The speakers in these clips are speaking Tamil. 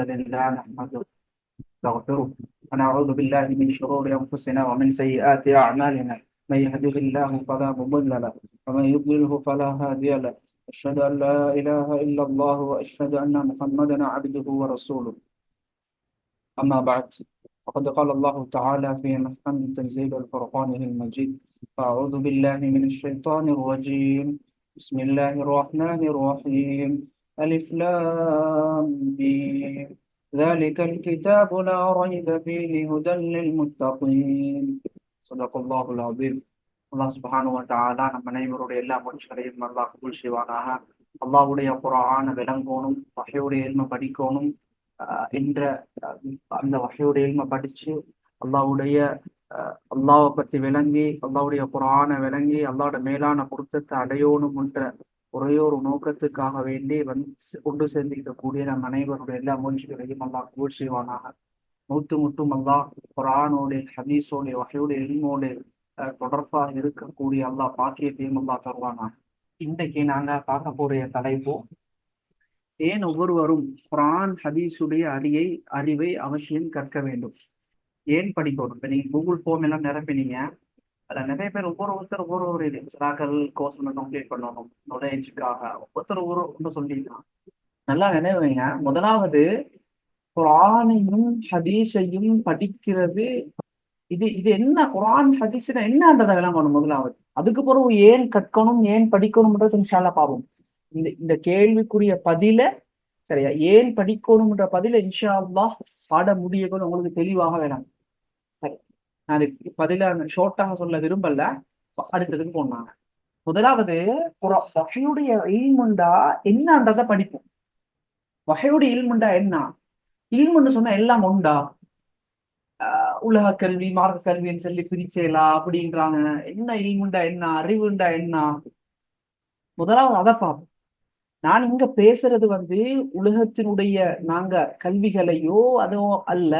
لله نحمده ونستغفره ونعوذ بالله من شرور أنفسنا ومن سيئات أعمالنا. من يهده الله فلا مضل له ومن يضلله فلا هادي له. أشهد أن لا إله إلا الله وأشهد أن محمدا عبده ورسوله. أما بعد، فقد قال الله تعالى في محكم تنزيل الفرقان المجيد: أعوذ بالله من الشيطان الرجيم. بسم الله الرحمن الرحيم. ألف لام ميم. ذلك الكتاب لا ريب فيه هدى للمتقين. صدق الله العظيم. அல்லாஹ் சுப்ஹானஹு வ தஆலா நம் அனைவருடைய எல்லா முயற்சிகளையும் அல்லாஹ் கபூல் செய்வானாக. அல்லாஹ்வுடைய குர்ஆனை விளங்கணும், வஹீயுடைய இல்ம படிக்கணும். என்ற அந்த வஹீயுடைய இல்ம படிச்சு அல்லாஹ்வுடைய அல்லாஹ்வை பத்தி விளங்கி, அல்லாஹ்வுடைய குர்ஆனை விளங்கி, அல்லாஹ்வோட மேலான பொருத்தத்தை அடையணும் என்ற ஒரே ஒரு நோக்கத்துக்காக வேண்டி கொண்டு சேர்ந்திருக்கக்கூடிய நம் அனைவருடைய எல்லா முயற்சிகளையும் அல்லாஹ் கபூல் செய்வானாக. முட்டும் அல்லாஹ் குர்ஆனோட, ஹதீஸோட, வஹீயுடைய இல்மோட தொடர்பாக இருக்கக்கூடிய அல்லாஹ் பாக்கியத்தையும் அல்லாஹ் தருவானாக. இன்றைக்கு நாங்க பார்க்க போற தலைப்பு: ஏன் ஒவ்வொருவரும் குர்ஆன் ஹதீஸுடைய அறிவை அவசியம் கற்க வேண்டும், ஏன் படிக்கணும்? இப்ப நீங்க கூகுள் ஃபார்ம் எல்லாம் நிரப்பினீங்க, அதுல நிறைய பேர் ஒவ்வொரு சிராக்கள் கோர்ஸ் கம்ப்ளீட் பண்ணணும், நாலேஜுக்காக ஒவ்வொருத்தர் ஒன்று சொல்லிக்கலாம். நல்லா நினைவுங்க, முதலாவது குர்ஆனையும் ஹதீஸையும் படிக்கிறது. இது என்ன குர்ஆன் ஹதீஸ்னா என்னன்றதை விளங்கணும் முதலாவது. அதுக்கு பிறகு ஏன் கற்கணும், ஏன் படிக்கணும்ன்றது இன்ஷா அல்லாஹ் பார்ப்போம். இந்த கேள்விக்குரிய பதில, சரியா, ஏன் படிக்கணும்ன்ற பதில இன்ஷா அல்லாஹ் பாட முடியணும் உங்களுக்கு தெளிவாக வேணும். சரி, நான் அதுக்கு பதில ஷார்ட்டாக சொல்ல விரும்பல, அடுத்ததுக்கு போனாங்க. முதலாவது வஹீயுடைய இல்முண்டா என்னன்றதை படிப்போம். வஹீயுடைய இல்முண்டா என்ன? இல்முன்னு சொன்னா எல்லாம் உண்டா? உலக கல்வி, மார்க்க கல்வின்னு சொல்லி பிரிச்சேலா அப்படின்றாங்க. என்ன இல்முண்டா என்ன, அறிவுண்டா என்ன? முதலாவது அதை பார்ப்போம். நான் இங்க பேசுறது உலகத்தினுடைய நாங்க கல்விகளையோ அதுவும் அல்ல.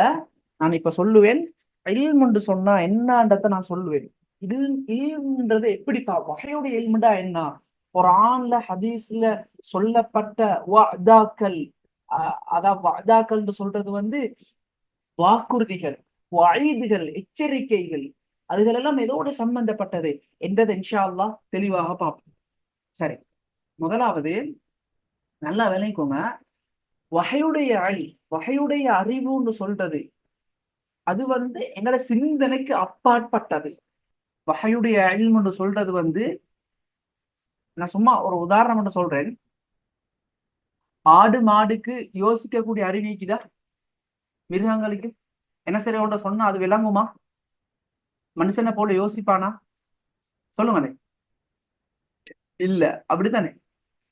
நான் இப்ப சொல்லுவேன், இல்முண்டு சொன்னா என்னன்றத நான் சொல்லுவேன். இது இல்முன்றது எப்படி வஹீயுடைய இல்முண்டா என்ன? குர்ஆன்ல ஹதீஸ்ல சொல்லப்பட்ட வஅதாக்கள், அதான் வஅதாக்கள் சொல்றது வாக்குறுதிகள், வஈதுகள், எச்சரிக்கைகள், அதுகள் எல்லாம் எதோடு சம்பந்தப்பட்டது என்றதை இன்ஷா அல்லாஹ் தெளிவாக பார்ப்போம். சரி, முதலாவது நல்லா விளங்கிக்கோங்க. வஹீயுடைய அறிவுன்னு சொல்றது அது எங்களோட சிந்தனைக்கு அப்பாற்பட்டது. வஹீயுடைய இல்முன்னு சொல்றது நான் சும்மா ஒரு உதாரணம் மட்டும் சொல்றேன். ஆடு மாடுக்கு யோசிக்கக்கூடிய அறிவிக்குதா? மிருகங்களுக்கு என்ன சரி ஒன்ற சொன்னா அது விளங்குமா? மனுஷனை போல யோசிப்பானா? சொல்லுங்களே. இல்ல, அப்படித்தானே?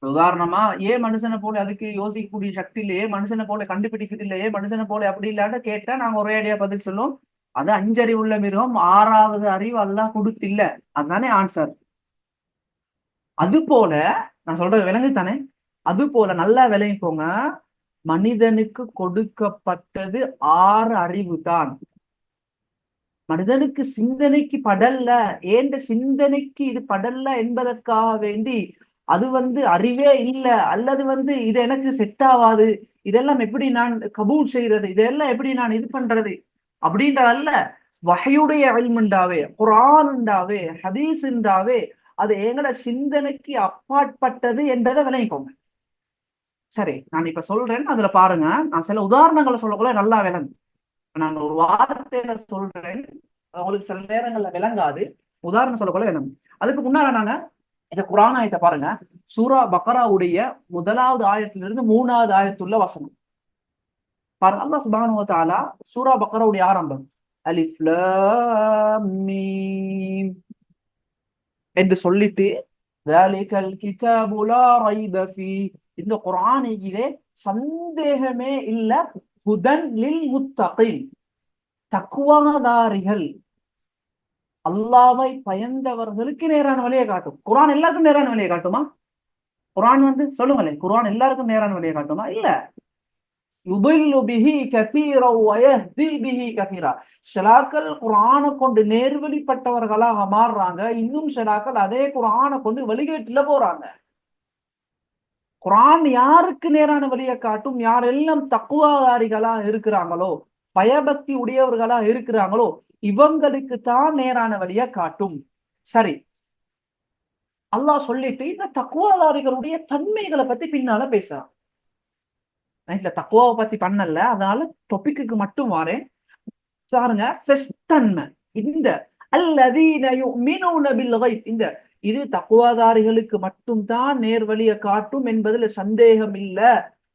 உதாரணமா, ஏன் மனுஷனை போல அதுக்கு யோசிக்கக்கூடிய சக்தி இல்லையே, மனுஷனை போல கண்டுபிடிக்கிறது இல்லையே, மனுஷனை போல அப்படி இல்லாத கேட்டா நாங்க ஒரே அடியா பதில் சொல்லும், அது 5 அறிவுள்ள மிருகம், 6வது அறிவு அல்லாஹ் கொடுத்தில்ல. அதுதானே ஆன்சர். அது போல நான் சொல்றது விளங்குதானே? அது போல நல்லா விளங்கிக்கோங்க, மனிதனுக்கு கொடுக்கப்பட்டது 6 அறிவு தான். மனிதனுக்கு சிந்தனைக்கு படல்ல, ஏண்ட சிந்தனைக்கு இது படல்ல என்பதற்காக வேண்டி அது அறிவே இல்லை, அல்லது இது எனக்கு செட் ஆகாது, இதெல்லாம் எப்படி நான் கபூல் செய்யறது, இதெல்லாம் எப்படி நான் இது பண்றது அப்படின்றதல்ல. வஹீயுடைய இல்முண்டாவே, குர்ஆன்ண்டாவே, ஹதீஸ்ண்டாவே அது எங்கட சிந்தனைக்கு அப்பாற்பட்டது என்றதை விளங்கிக்கோங்க. சரி, நான் இப்ப சொல்றேன், அதுல பாருங்க. நான் சில உதாரணங்களை சொல்லக்குள்ள நல்லா விளங்கு. நான் ஒரு வார்த்தையில சொல்றேன், உங்களுக்கு சில நேரங்கள்ல விளங்காது. உதாரணம் சொல்லக்குள்ள விளங்கு. அதுக்கு முன்னால நாங்க இந்த குர்ஆன் ஆயத்தை பாருங்க. சூரா பக்ராவுடைய 1வது ஆயத்திலிருந்து 3வது ஆயத்துள்ள வசனம் பாருங்க. அல்லாஹ் சுப்ஹானஹு வ தஆலா சூரா பக்ராவுடைய ஆரம்பம் அலிஃப் லாம் மீம் என்று சொல்லிட்டு, ذَلِكَ الْكِتَابُ لَا رَيْبَ فِيهِ, இந்த குர்ஆனிலே சந்தேகமே இல்ல, ஹுதன் லில் முத்தகீன், தக்வாதாரிகள், அல்லாஹ்வை பயந்தவர்களுக்கு நேரான வழியை காட்டும். குர்ஆன் எல்லாருக்கும் நேரான வழியை காட்டுமா? குர்ஆன் சொல்லுங்களேன், குர்ஆன் எல்லாருக்கும் நேரான வழியை காட்டுமா? இல்ல. யுதில்லு பிஹி கஸீரா வ யஹ்தி பிஹி கஸீரா. ஷலாக்கள் குர்ஆனை கொண்டு நேர்வழிப்பட்டவர்களாக மாறுறாங்க, இன்னும் ஷலாக்கள் அதே குர்ஆனை கொண்டு வழிகேட்டுல போறாங்க. குர்ஆன் யாருக்கு நேரான வழியை காட்டும்? யாரெல்லாம் தக்குவாதாரிகளா இருக்கிறாங்களோ, பயபக்தி உடையவர்களா இருக்கிறாங்களோ, இவங்களுக்கு தான் நேரான வழியை காட்டும். சரி, அல்லாஹ் சொல்லிட்டு இந்த தக்குவாதாரிகளுடைய தன்மைகளை பத்தி பின்னால பேசுறான். நைட்ல தக்குவாவை பத்தி பண்ணல, அதனால டாபிக்கு மட்டும் வாரேன். பாருங்க, தன்மை இந்த அல்லதீன யுமினூன பில் கைப், இந்த இது தக்குவாதாரிகளுக்கு மட்டும் தான் நேர்வழியை காட்டும் என்பதுல சந்தேகம் இல்ல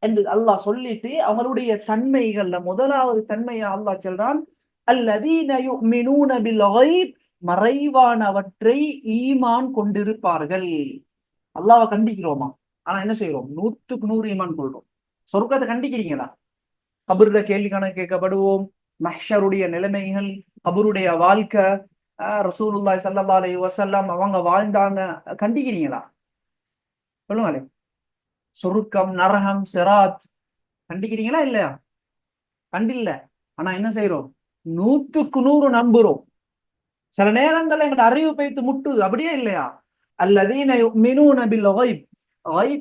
என்று அல்லாஹ் சொல்லிட்டு அவங்களுடைய தன்மைகள்ல முதலாவது தன்மையை அல்லாஹ் சொல்றான், அல்லதீன யுமினூன பில் கைப், மறைவானவற்றை ஈமான் கொண்டிருப்பார்கள். அல்லாஹ்வை கண்டிக்கிறோமா? ஆனா என்ன செய்யறோம்? 100% ஈமான் கொள்றோம். சொர்க்கத்தை கண்டிக்கிறீங்களா? கபருடைய கேள்வி கணக்கு கேட்கப்படுவோம், மஹ்ஷருடைய நிலைமைகள், கபருடைய வாழ்க்கை, ரசூலுல்லாஹி ஸல்லல்லாஹு அலைஹி வஸல்லம் அவங்க வாழ்ந்தாங்க, கண்டிக்கிறீங்களா? சொல்லுங்களே. சொருக்கம், நரகம், சிராத் கண்டிக்கிறீங்களா இல்லையா? கண்டில்ல. ஆனா என்ன செய்யறோம்? 100% நம்புறோம். சில நேரங்கள்ல எங்களோட அறிவு பைத்து முட்டுது, அப்படியே இல்லையா? அல்லதீன யுமினூன பில் கைப்,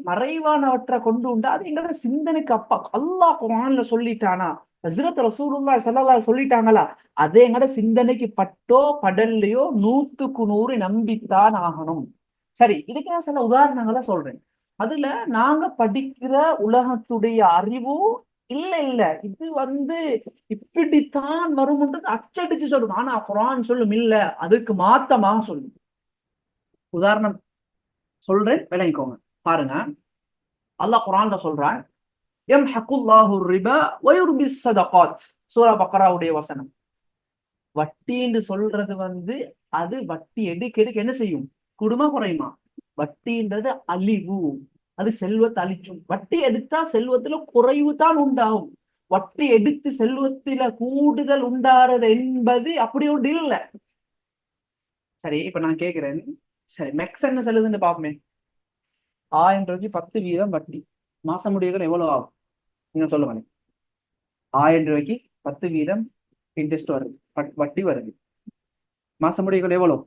மறைவானவற்றை கொண்டு உண்டு, அது எங்களோட சிந்தனைக்கு அப்பா. அல்லாஹ் குர்ஆன்ல சொல்லிட்டானா, ஹஜ்ரத் ரசூலுல்லாஹி ஸல்லல்லாஹு அலைஹி சொல்லிட்டாங்களா, அதே எங்களோட சிந்தனைக்கு பட்டோ படல்லையோ 100% நம்பித்தான் ஆகணும். சரி, இதுக்கு நான் சில உதாரணங்களை சொல்றேன். அதுல நாங்க படிக்கிற உலகத்துடைய அறிவு இல்ல இல்ல, இது இப்படித்தான் வரும்ன்றது அச்சடிச்சு சொல்லும். ஆனா குர்ஆன் சொல்லும் இல்ல, அதுக்கு மாத்தமாக சொல்லும். உதாரணம் சொல்றேன், விளங்கிக்கோங்க. பாருங்க, அல்லாஹ் குர்ஆன்ல சொல்றான், யம்ஹகுல்லாஹு ரிபா வ யுர்பிஸ் ஸதகாத். சூரா பக்ராவுடைய வசனம். வட்டின்னு சொல்றது அது வட்டி எடுக்க எடுக்க என்ன செய்யும்? குடும்ப குறையுமா? வட்டின்றது அழிவு, அது செல்வத்தை அழிச்சும். வட்டி எடுத்தா செல்வத்துல குறைவு தான் உண்டாகும். வட்டி எடுத்து செல்வத்தில கூடுதல் உண்டாறது என்பது அப்படி ஒன்று இல்லை. சரி, இப்ப நான் கேட்கிறேன், சரி மெக்ஸ் என்ன செல்லுதுன்னு பாப்போமே. 1000 ரூபாய்க்கு 10% வட்டி, மாச முடிவுகள் எவ்வளவு ஆகும்? நீங்க சொல்லுங்க. 1000 ரூபாய்க்கு 10% இன்ட்ரெஸ்ட் வருது, வட்டி வருது. மாச முடிவுகள் எவ்வளவு?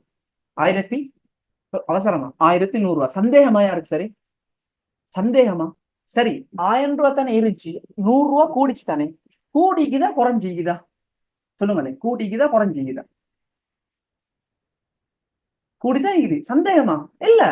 1000, அவசரமா 1100 ரூபாய். சந்தேகமா யாருக்கு? சரி, சந்தேகமா? சரி, 1000 ரூபாய் தானே இருந்துச்சு, 100 ரூபாய் கூடிச்சு தானே. கூடிக்குதா குறைஞ்சிக்குதா? சொல்லுங்களேன், கூடிக்குதா குறைஞ்சிக்குதா? கூடிதான் இருக்குது. சந்தேகமா? இல்ல.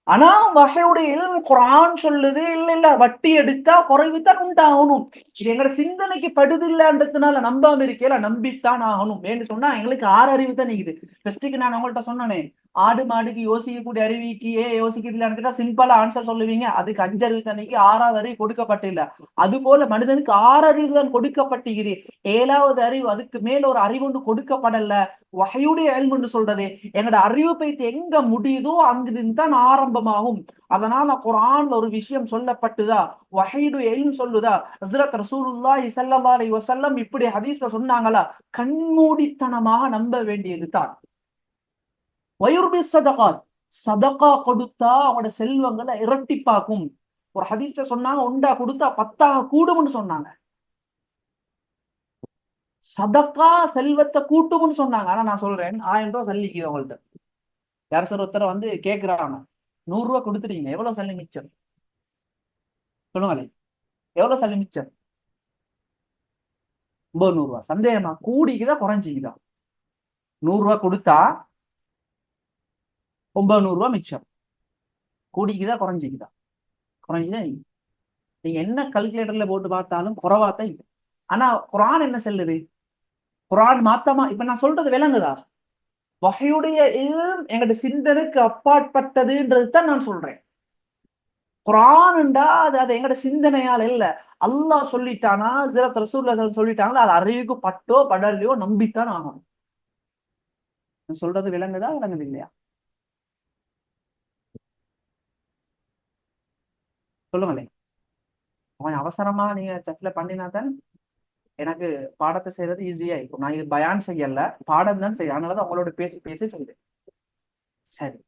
ஆனா வகையுடைய இல்மு குர்ஆன் சொல்லுது, இல்ல இல்ல வட்டி எடுத்தா குறைவுதான் உண்டாகணும். இது எங்களோட சிந்தனைக்கு படுதில்லன்றதுனால நம்பாம இருக்கல, நம்பித்தான் ஆகணும் ஏன்னு சொன்னா எங்களுக்கு 6 அறிவு தான் இருக்குது. ஃபர்ஸ்ட்டுக்கு நான் உங்கள்கிட்ட சொன்னனே, ஆடு மாடுக்கு யோசிக்கக்கூடிய அறிவிக்கு ஏன் யோசிக்கிறதுலான்னு கேட்டா சிம்பிளா ஆன்சர் சொல்லுவீங்க. அதுக்கு 5 அறிவு தனிக்கு 6வது அறிவு கொடுக்கப்பட்டில்ல. அது போல மனிதனுக்கு 6 அறிவு தான் கொடுக்கப்பட்டிருக்குது. 7வது அறிவு, அதுக்கு மேல ஒரு அறிவு ஒன்று கொடுக்கப்படல. வஹயுடைய இல்முன்னு சொல்றது எங்களோட அறிவு பைத்து எங்க முடியுதோ அங்கிருந்து தான் ஆரம்பமாகும். அதனால குர்ஆன்ல ஒரு விஷயம் சொல்லப்பட்டுதா, வஹயுடைய இல்ம் சொல்லுதா, ஹஜ்ரத் ரசூலுல்லாஹி ஸல்லல்லாஹு அலைஹி வஸல்லம் இப்படி ஹதீஸ்ல சொன்னாங்களா, கண்மூடித்தனமாக நம்ப வேண்டியது தான். வயுர்பி ஸதகாத், சதகா கொடுத்தா அவங்களோட செல்வங்களை இரட்டிப்பாக்கும். ஒரு ஹதீஸ்ல சொன்னாங்க, ஒண்டா கொடுத்தா 10 கூடும்னு சொன்னாங்க. சதக்கா செல்வத்தை கூட்டும்னு சொன்னாங்க. ஆனா நான் சொல்றேன், 1000 ரூபாய் சல்லிக்குது அவங்கள்ட்ட. யார் சார் ஒருத்தர் கேட்கிறாங்க, 100 ரூபாய் கொடுத்துட்டீங்க, எவ்வளவு சல்லி மிச்சம்? சொல்லுங்களேன், எவ்வளவு சல்லி மிச்சம்? 900 ரூபாய். சந்தேகமா? கூடிக்குதா குறைஞ்சிக்குதா? 100 ரூபாய் கொடுத்தா 900 ரூபாய் மிச்சம். கூடிக்குதா குறைஞ்சிக்குதா? குறைஞ்சுதான். நீங்க என்ன கல்குலேட்டர்ல போட்டு பார்த்தாலும் குறைவாத்தான். ஆனா குர்ஆன் என்ன சொல்லுது? குர்ஆன் மாத்தமா? இப்ப நான் சொல்றது விளங்குதா? வஹயுடைய இல்ம் எங்கட சிந்தனைக்கு அப்பாற்பட்டதுன்றது தான் நான் சொல்றேன். குர்ஆன்டா அது எங்கட சிந்தனையால் இல்ல. அல்லாஹ் சொல்லிட்டானா, ஹஜ்ரத் ரசூலுல்லாஹி சொல்லிட்டாங்களா, அது அறிவுக்கு பட்டோ படலையோ நம்பித்தான் ஆகணும். சொல்றது விளங்குதா? விளங்குது இல்லையா? சொல்லுங்களேன். கொஞ்சம் அவசரமா நீங்க சட்ல பண்ணினாதான் எனக்கு பாடத்தை செய்யறது ஈஸியா இருக்கும். நான் இது பயான் செய்யல, பாடம் தான் செய்ய, அதனாலதான் உங்களோட பேசி பேசி செய்யுது. சரி,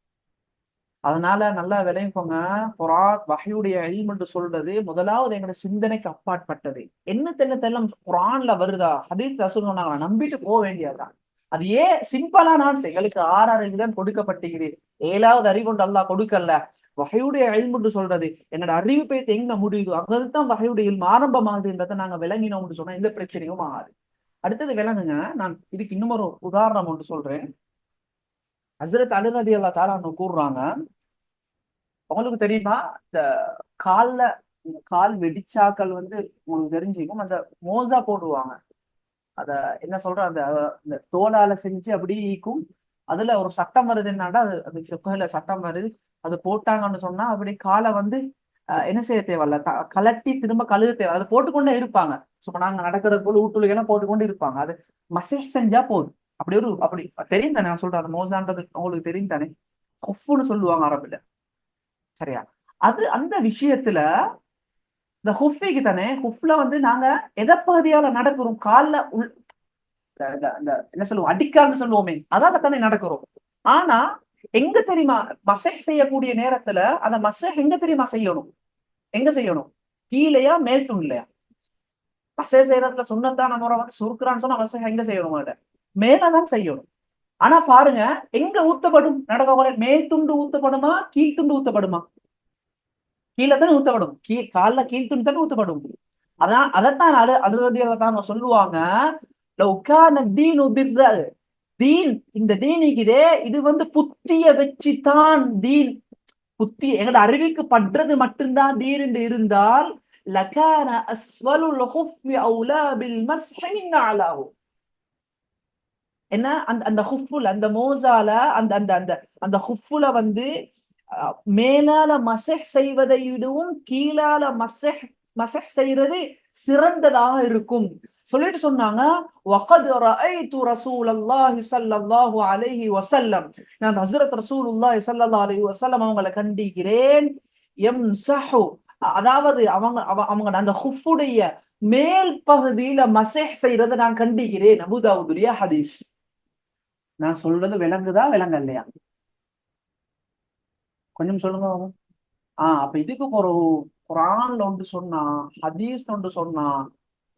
அதனால நல்லா விளைவிக்கோங்க. குர்ஆன் வஹயுடைய இல்ம் என்று சொல்றது முதலாவது எங்களோட சிந்தனைக்கு அப்பாற்பட்டது. என்னத்தெல்லாம் குர்ஆன்ல வருதா, ஹதீஸ் ரசூல் சொன்னாங்களா, நம்பிட்டு போக வேண்டியதுதான். அது ஏன் சிம்பிளா நான் எங்களுக்கு 6 அறிவு தான் கொடுக்கப்பட்டிருக்குது, 7வது அறிவு ஒன்று அல்லாஹ் கொடுக்கல. வகையுடைய இல்முன்னு சொல்றது என்னோட அறிவு பேத்து எங்க முடியுதோ அங்கதான் வகையுடைய இல்மு ஆரம்பமாகுதுன்றதை நாங்க விளங்கினோம்னு சொன்னா எந்த பிரச்சனையும் ஆகாது. அடுத்தது விளங்குங்க, நான் இதுக்கு இன்னும் ஒரு உதாரணம் ஒன்று சொல்றேன். ஹஸ்ரத் அலி ரலியல்லாஹு தஆலா கூறுறாங்க, உங்களுக்கு தெரியுமா இந்த கால்ல கால் வெடிச்சாக்கள் வந்து உங்களுக்கு தெரிஞ்சுக்கும் அந்த மோசா போடுவாங்க. அத என்ன சொல்ற அந்த இந்த தோலால செஞ்சு அப்படி ஈக்கும். அதுல ஒரு சட்டம் வருது என்னன்னா அது ஃபிக்ஹ்ல சட்டம் வருது. அது போட்டாங்கன்னு சொன்னா அப்படி காலை வந்து என்ன செய்ய தேவையில்ல, கலட்டி திரும்ப கழுத தேவை, அதை போட்டுக்கொண்டே இருப்பாங்க. சும்மா நாங்க நடக்கிறது போல ஊட்டுலாம் போட்டுக்கொண்டு இருப்பாங்க. அது மசேஜ் செஞ்சா போதும். அப்படி ஒரு அப்படி தெரியும் தானே நான் சொல்றேன், அந்த மோசான்றது உங்களுக்கு தெரியும் தானே, ஹுஃப்னு சொல்லுவாங்க அரபுல. சரியா? அது அந்த விஷயத்துல இந்த ஹுஃபிக்கு தானே, ஹுஃப்ல வந்து நாங்க எதை பகுதியால நடக்கிறோம், கால்ல என்ன சொல்லுவோம் அடிக்கால்னு சொல்லுவோமே, அதாக தானே நடக்கிறோம். ஆனா எங்க தெரியுமா மசேஜ் செய்யக்கூடிய நேரத்துல அந்த மசேஜ் எங்க தெரியுமா செய்யணும், எங்க செய்யணும், கீழையா மேல் துண்லையா? மசேஜ் செய்யறதுல சுண்ணத்தான முறை வந்து சுருக்குறான்னு சொன்னா மசேஜ் எங்க செய்யணும், மேலதான் செய்யணும். ஆனா பாருங்க, எங்க ஊத்தப்படும் நடக்க, மேல் துண்டு ஊத்தப்படுமா கீழ் துண்டு ஊத்தப்படுமா? கீழே தானே ஊத்தப்படும், கால்ல கீழ் துண்டு தானே ஊத்தப்படும். அதான் அதைத்தான் அலுவலகம் சொல்லுவாங்க, தீன் இந்த தீனிக்குதே இது வந்து புத்திய வச்சுதான் தீன், புத்தி எங்களோட அறிவுக்கு படுறது மட்டும்தான் தீன் என்று இருந்தால் லகான அஸ்வலுல் ஹுஃபி அவுலா பில் மஸ்ஹி மின் அலாஹு. என்ன அந்த அந்த ஹுஃபுல் அந்த மோசால அந்த அந்த அந்த அந்த ஹுஃபுல வந்து மேலால மசஹ் செய்வதை விடவும் கீழால மசஹ் செய்யறது சிறந்ததாக இருக்கும் சொல்லிட்டு சொன்னாங்க. வகத் ரஅய்து ரசூலல்லாஹி ஸல்லல்லாஹு அலைஹி வஸல்லம், நான் ஹஜ்ரத் ரசூலுல்லாஹி ஸல்லல்லாஹு அலைஹி வஸல்லம் அவங்களை கண்டிக்கிறேன். யம்ஸஹு, அதாவது அவங்க அவங்க அந்த ஹுஃபுடைய மேல் பகுதியில மசஹ் செய்யறதை நான் கண்டிக்கிறேன். அபூ தாவூதுடைய ஹதீஸ். நான் சொல்றது விளங்குதா விளங்கலையா? கொஞ்சம் சொல்லுங்க. அப்ப இதுக்கு ஒரு குரான்ல ஒன்று சொன்னா ஹதீஸ் ஒன்று சொன்னா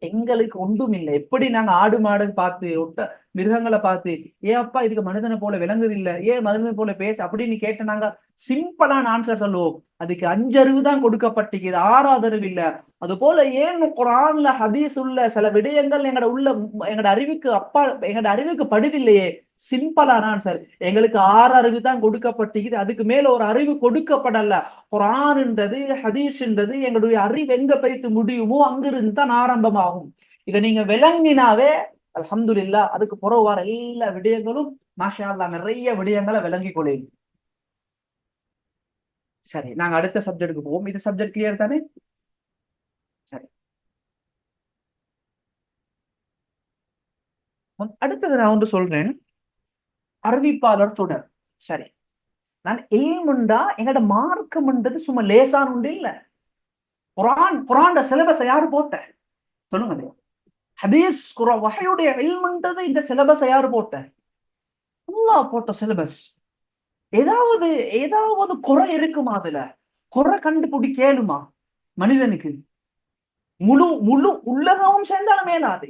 எங்களுக்கு ஒன்றும் இல்லை. எப்படி நாங்க ஆடு மாடு பார்த்து ஒட்ட மிருகங்களை பார்த்து ஏன் அப்பா இதுக்கு மனிதனை போல விளங்குது இல்ல, ஏன் மனிதனை போல பேச அப்படின்னு கேட்ட நாங்க சிம்பிளான ஆன்சர் சொல்லுவோம். அதுக்கு 5 அறிவு தான் கொடுக்கப்பட்டிருக்குது, 6வது அறிவு இல்ல. அது போல ஏன் குரான்ல ஹதீஸ் உள்ள சில விடயங்கள் எங்கட அறிவுக்கு அப்பா எங்கட அறிவுக்கு படுதில்லையே? சிம்பிளான ஆன்சர், எங்களுக்கு 6 அறிவு தான் கொடுக்கப்பட்டிருக்குது, அதுக்கு மேல ஒரு அறிவு கொடுக்கப்படல. குரான்ன்றது ஹதீஸ்ன்றது எங்களுடைய அறிவு எங்க போய்த்து முடியுமோ அங்கிருந்து தான் ஆரம்பமாகும். இதை நீங்க விளங்கினாவே அல்ஹம்துலில்லாஹ், அதுக்கு புறவு வர எல்லா விடயங்களும் மாஷா அல்லாஹ் நிறைய விடயங்களை விளங்கி கொள்ளும். சரி, நாங்க அடுத்த சப்ஜெக்டுக்கு போவோம். இது சப்ஜெக்ட் கிளியர் தானே? சரி, அடுத்தது நான் வந்து சொல்றேன், அறிவிப்பாளர் தொடர். சரி, நான் எய்முண்டா எங்கட மார்க்கம்ன்றது சும்மா லேசான உண்டு இல்ல. குரான் சிலபஸ் யாரு போட்ட சொல்லுங்க? ஹதீஸ் வஹையுடைய இல்முன்றது இந்த சிலபஸ் யாரு போட்ட? அல்லாஹ் போட்ட சிலபஸ். ஏதாவது ஏதாவது குறை இருக்குமா? அதுல குறை கண்டுபிடிக்கலுமா மனிதனுக்கு? முழு முழு உலகமும் சேர்ந்தாலும் மேலாது.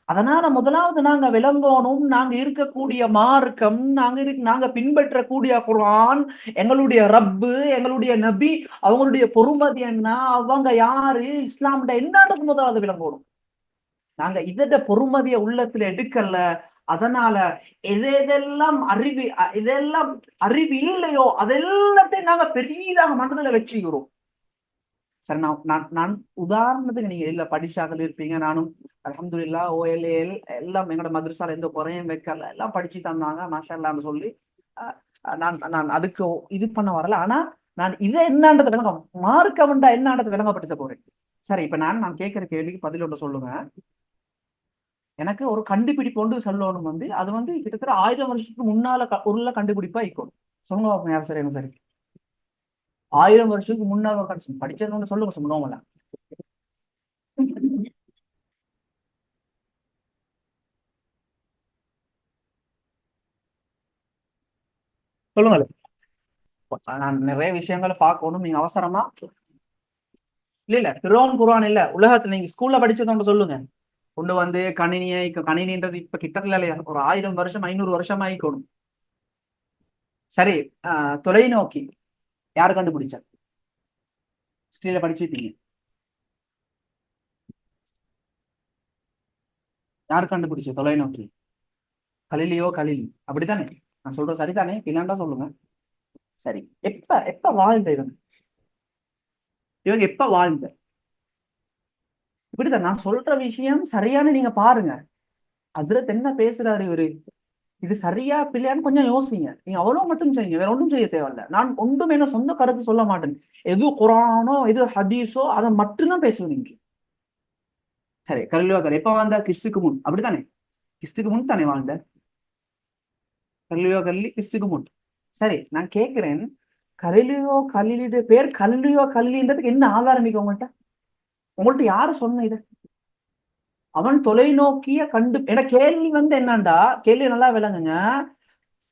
அதனால முதலாவது நாங்க விளங்கணும், நாங்க இருக்கக்கூடிய மார்க்கம், நாங்க பின்பற்றக்கூடிய குர்ஆன், எங்களுடைய ரப்பு, எங்களுடைய நபி, அவங்களுடைய பொறுமதி என்ன, அவங்க யாரு, இஸ்லாம்ட என்னன்றது முதலாவது விளங்கணும். நாங்க இதோட பொறுமதிய உள்ளத்துல எடுக்கல. அதனால எதெல்லாம் இதெல்லாம் அறிவு இல்லையோ அதெல்லாத்தையும் நாங்க பெரியதாக மனதில் வச்சுக்கிறோம். சரி, நான் உதாரணத்துக்கு நீங்க இல்ல படிச்சாக்கள் இருப்பீங்க, நானும் அல்ஹம்துலில்லாஹ் OLL எல்லாம் எங்களோட மதரசால எந்த குறையும் வைக்கல, எல்லாம் படிச்சு தந்தாங்க மாஷா அல்லாஹ்னு சொல்லி. நான் நான் அதுக்கு இது பண்ண வரல. ஆனா நான் இதை என்னன்றது விளங்க, மார்க்கம்ண்டா என்னன்றது விளங்கப்படுத்த போறேன். சரி, இப்ப நான் கேட்கிற கேள்விக்கு பதில் ஒன்று சொல்லுங்க. எனக்கு ஒரு கண்டுபிடிப்பு ஒன்று சொல்லணும், வந்து அது வந்து கிட்டத்தட்ட 1000 வருஷத்துக்கு முன்னால உள்ள கண்டுபிடிப்பா இருக்கணும். சொல்லுங்க யார் சரி? சரி, 1000 வருஷத்துக்கு முன்னால படிச்சது ஒன்று சொல்லுங்க சொன்னோம்ல. சொல்லுங்க. நான் நிறைய விஷயங்களை பார்க்கணும், நீங்க அவசரமா இல்ல பிரோன் குரான் இல்ல உலகத்துல நீங்க ஸ்கூல்ல படிச்சது ஒன்று சொல்லுங்க. கொண்டு வந்து கணினின்றது இப்ப கிட்டத்துல இல்லையா, ஒரு 1000 வருஷம் 500 வருஷமா ஆயிக்கணும். சரி, தொலைநோக்கி யாரு கண்டுபிடிச்சா? ஹிஸ்டரியில படிச்சுட்டீங்க. யாரு கண்டுபிடிச்ச தொலைநோக்கி? கலிலியோ கலிலி, அப்படித்தானே? நான் சொல்ற சரிதானே? பின்னாண்டா சொல்லுங்க. சரி. எப்ப எப்ப வாழ்ந்த இவங்க? இவங்க எப்ப வாழ்ந்த? இப்படிதான் நான் சொல்ற விஷயம் சரியான, நீங்க பாருங்க ஹஸ்ரத் என்ன பேசுறாரு இவரு. இது சரியா பிள்ளையான்னு கொஞ்சம் யோசிங்க. நீங்க அவ்வளவு மட்டும் செய்யுங்க, வேற ஒன்றும் செய்ய தேவையில்ல. நான் ஒன்றும் என்ன சொந்த கருத்து சொல்ல மாட்டேன். எது குரானோ எது ஹதீஸோ அதை மட்டும்தான் பேசுவேன் நீங்க. சரி, கல்வியோகர் எப்ப வாழ்ந்தா? கிறிஸ்துக்கு முன், அப்படித்தானே? கிறிஸ்துக்கு முன் தானே வாழ்ந்த? கல்வியோ கல்வி கிறிஸ்துக்கு முன். சரி, நான் கேட்கிறேன், கலிலியோ கலிலியுடைய பேர் கல்லியோ கல்லின்றதுக்கு என்ன ஆதாரம் இருக்கு உங்கள்கிட்ட? உங்கள்ட்ட யாரு சொன்ன இது? அவன் தொலைநோக்கிய என கேள்வி என்னண்டா, கேள்வி நல்லா விளங்குங்க.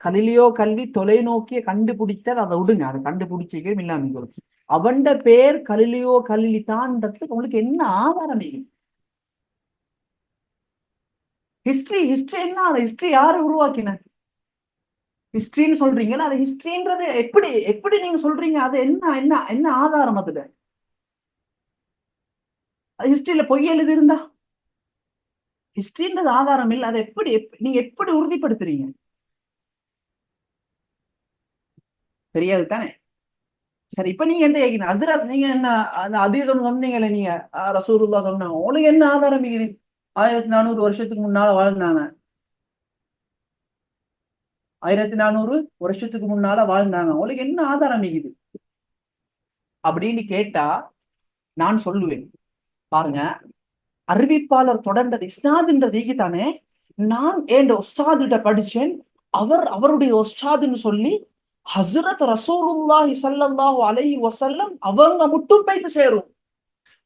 கலிலியோ கல்வி தொலைநோக்கிய கண்டுபிடித்தது, அதை விடுங்க, அதை கண்டுபிடிச்சிக்கே இல்லாம அவன் பேர் கலிலியோ கலிலி தான்றதுக்கு உங்களுக்கு என்ன ஆதாரம்? ஹிஸ்டரி ஹிஸ்டரி என்ன? அதை ஹிஸ்டரி யாரு உருவாக்கின? ஹிஸ்டரின்னு சொல்றீங்களா? அது ஹிஸ்டரின்றது எப்படி எப்படி நீங்க சொல்றீங்க? அது என்ன என்ன என்ன ஆதாரம் அதுல? அது ஹிஸ்டரியில பொய் எழுதி இருந்தா? ஹிஸ்டரின்றது ஆதாரம் இல்லை. அதை எப்படி நீங்க எப்படி உறுதிப்படுத்துறீங்க? தெரியாது தானே? சரி, இப்ப நீங்க என்ன கேட்கணும்? ஹஸ்ரத் நீங்க என்ன அந்த அதீதம் சொன்னீங்களே நீங்க, ரசூலுல்லாஹ் சொன்னாங்க, உங்களுக்கு என்ன ஆதாரம் இது? 1400 வருஷத்துக்கு முன்னால வாழ்ந்தாங்க. 1400 வருஷத்துக்கு முன்னால வாழ்ந்தாங்க, உங்களுக்கு என்ன ஆதாரம் இது அப்படின்னு கேட்டா நான் சொல்லுவேன், பாருங்க, அறிவிப்பாளர் தொடர்ந்தது இஸ்னாதுன்றது தானே. நான் என் உஸ்தாதிட்ட படிச்சேன், அவருடைய உஸ்தாதுன்னு சொல்லி ஹஸ்ரத் ரசூலுல்லாஹி ஸல்லல்லாஹு அலைஹி வஸல்லம் அவங்க மட்டும் போய்த்து சேரும்.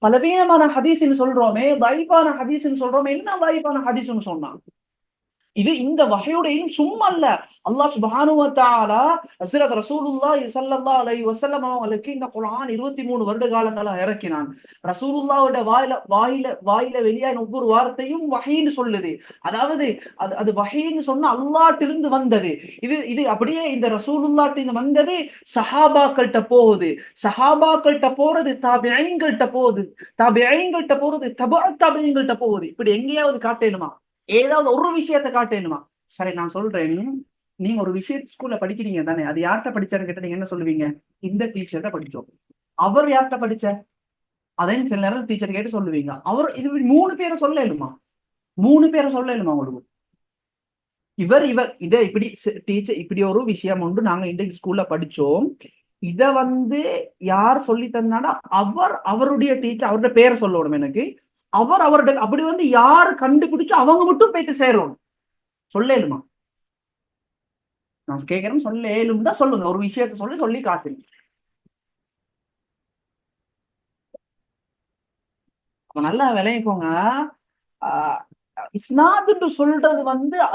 பலவீனமான ஹதீஸ்ன்னு சொல்றோமே, தைஃபான ஹதீஸ்ன்னு சொல்றோமே, என்ன தைஃபான ஹதீஸ்ன்னு சொன்னா? இது இந்த வகையுடையும் சும்மா அல்ல. அல்லாஹ் சுப்ஹானஹு வ தஆலா ஹஸ்ரத் ரசூலுல்லாஹி ஸல்லல்லாஹு அலைஹி வஸல்லம் அவங்களுக்கு இந்த குர்ஆன் 23 வருட காலங்களா இறக்கினான். ரசூலுல்லாஹ்வோட வாயில வெளியான ஒவ்வொரு வார்த்தையும் வஹீன்னு சொல்லுது. அதாவது அது அது வஹீன்னு சொன்னா அல்லாஹ்ட்டிருந்து வந்தது. இது இது அப்படியே இந்த ரசூலுல்லாஹ்ட்டிருந்து வந்தது சஹாபாக்கள்ட்ட போகுது. சஹாபாக்கள்ட்ட போறது தாபிஈன்கள்ட்ட போகுது. தாபிஈன்கள்ட்ட போறது தபஅத் தாபிஈன்கள்ட்ட போகுது. இப்படி எங்கேயாவது காட்டேனுமா? ஏதாவது ஒரு விஷயத்தை காட்டேனுமா? சரி, நான் சொல்றேன், நீங்க ஒரு விஷயத்த ஸ்கூல்ல படிக்கிறீங்க தானே, அது யார்கிட்ட படிச்சாருன்னு கேட்டா நீங்க என்ன சொல்லுவீங்க? இந்த டீச்சர்கிட்ட படிச்சோம். அவர் யார்கிட்ட படிச்ச? அதையும் சில நேரம் டீச்சர் கேட்டு சொல்லுவீங்க. அவர் இது 3 பேரை சொல்லலுமா? 3 பேரை சொல்லலுமா உங்களுக்கு? இவர் இவர் இதை இப்படி டீச்சர் இப்படி ஒரு விஷயம் உண்டு, நாங்க இன்றைக்கு ஸ்கூல்ல படிச்சோம், இத யார் சொல்லி தந்தானா அவருடைய டீச்சர், அவருடைய பேரை சொல்லணும் எனக்கு. அவருடைய அப்படி யாரு கண்டுபிடிச்சு அவங்க மட்டும் போயிட்டு சேரணும். சொல்லலுமா? நான் கேட்கிறேன், சொல்லலும் தான் சொல்லுங்க. ஒரு விஷயத்த சொல்லி சொல்லி காட்டுங்க. நல்லா விளைவிக்கோங்க. இஸ்னாதுன்னு சொல்றது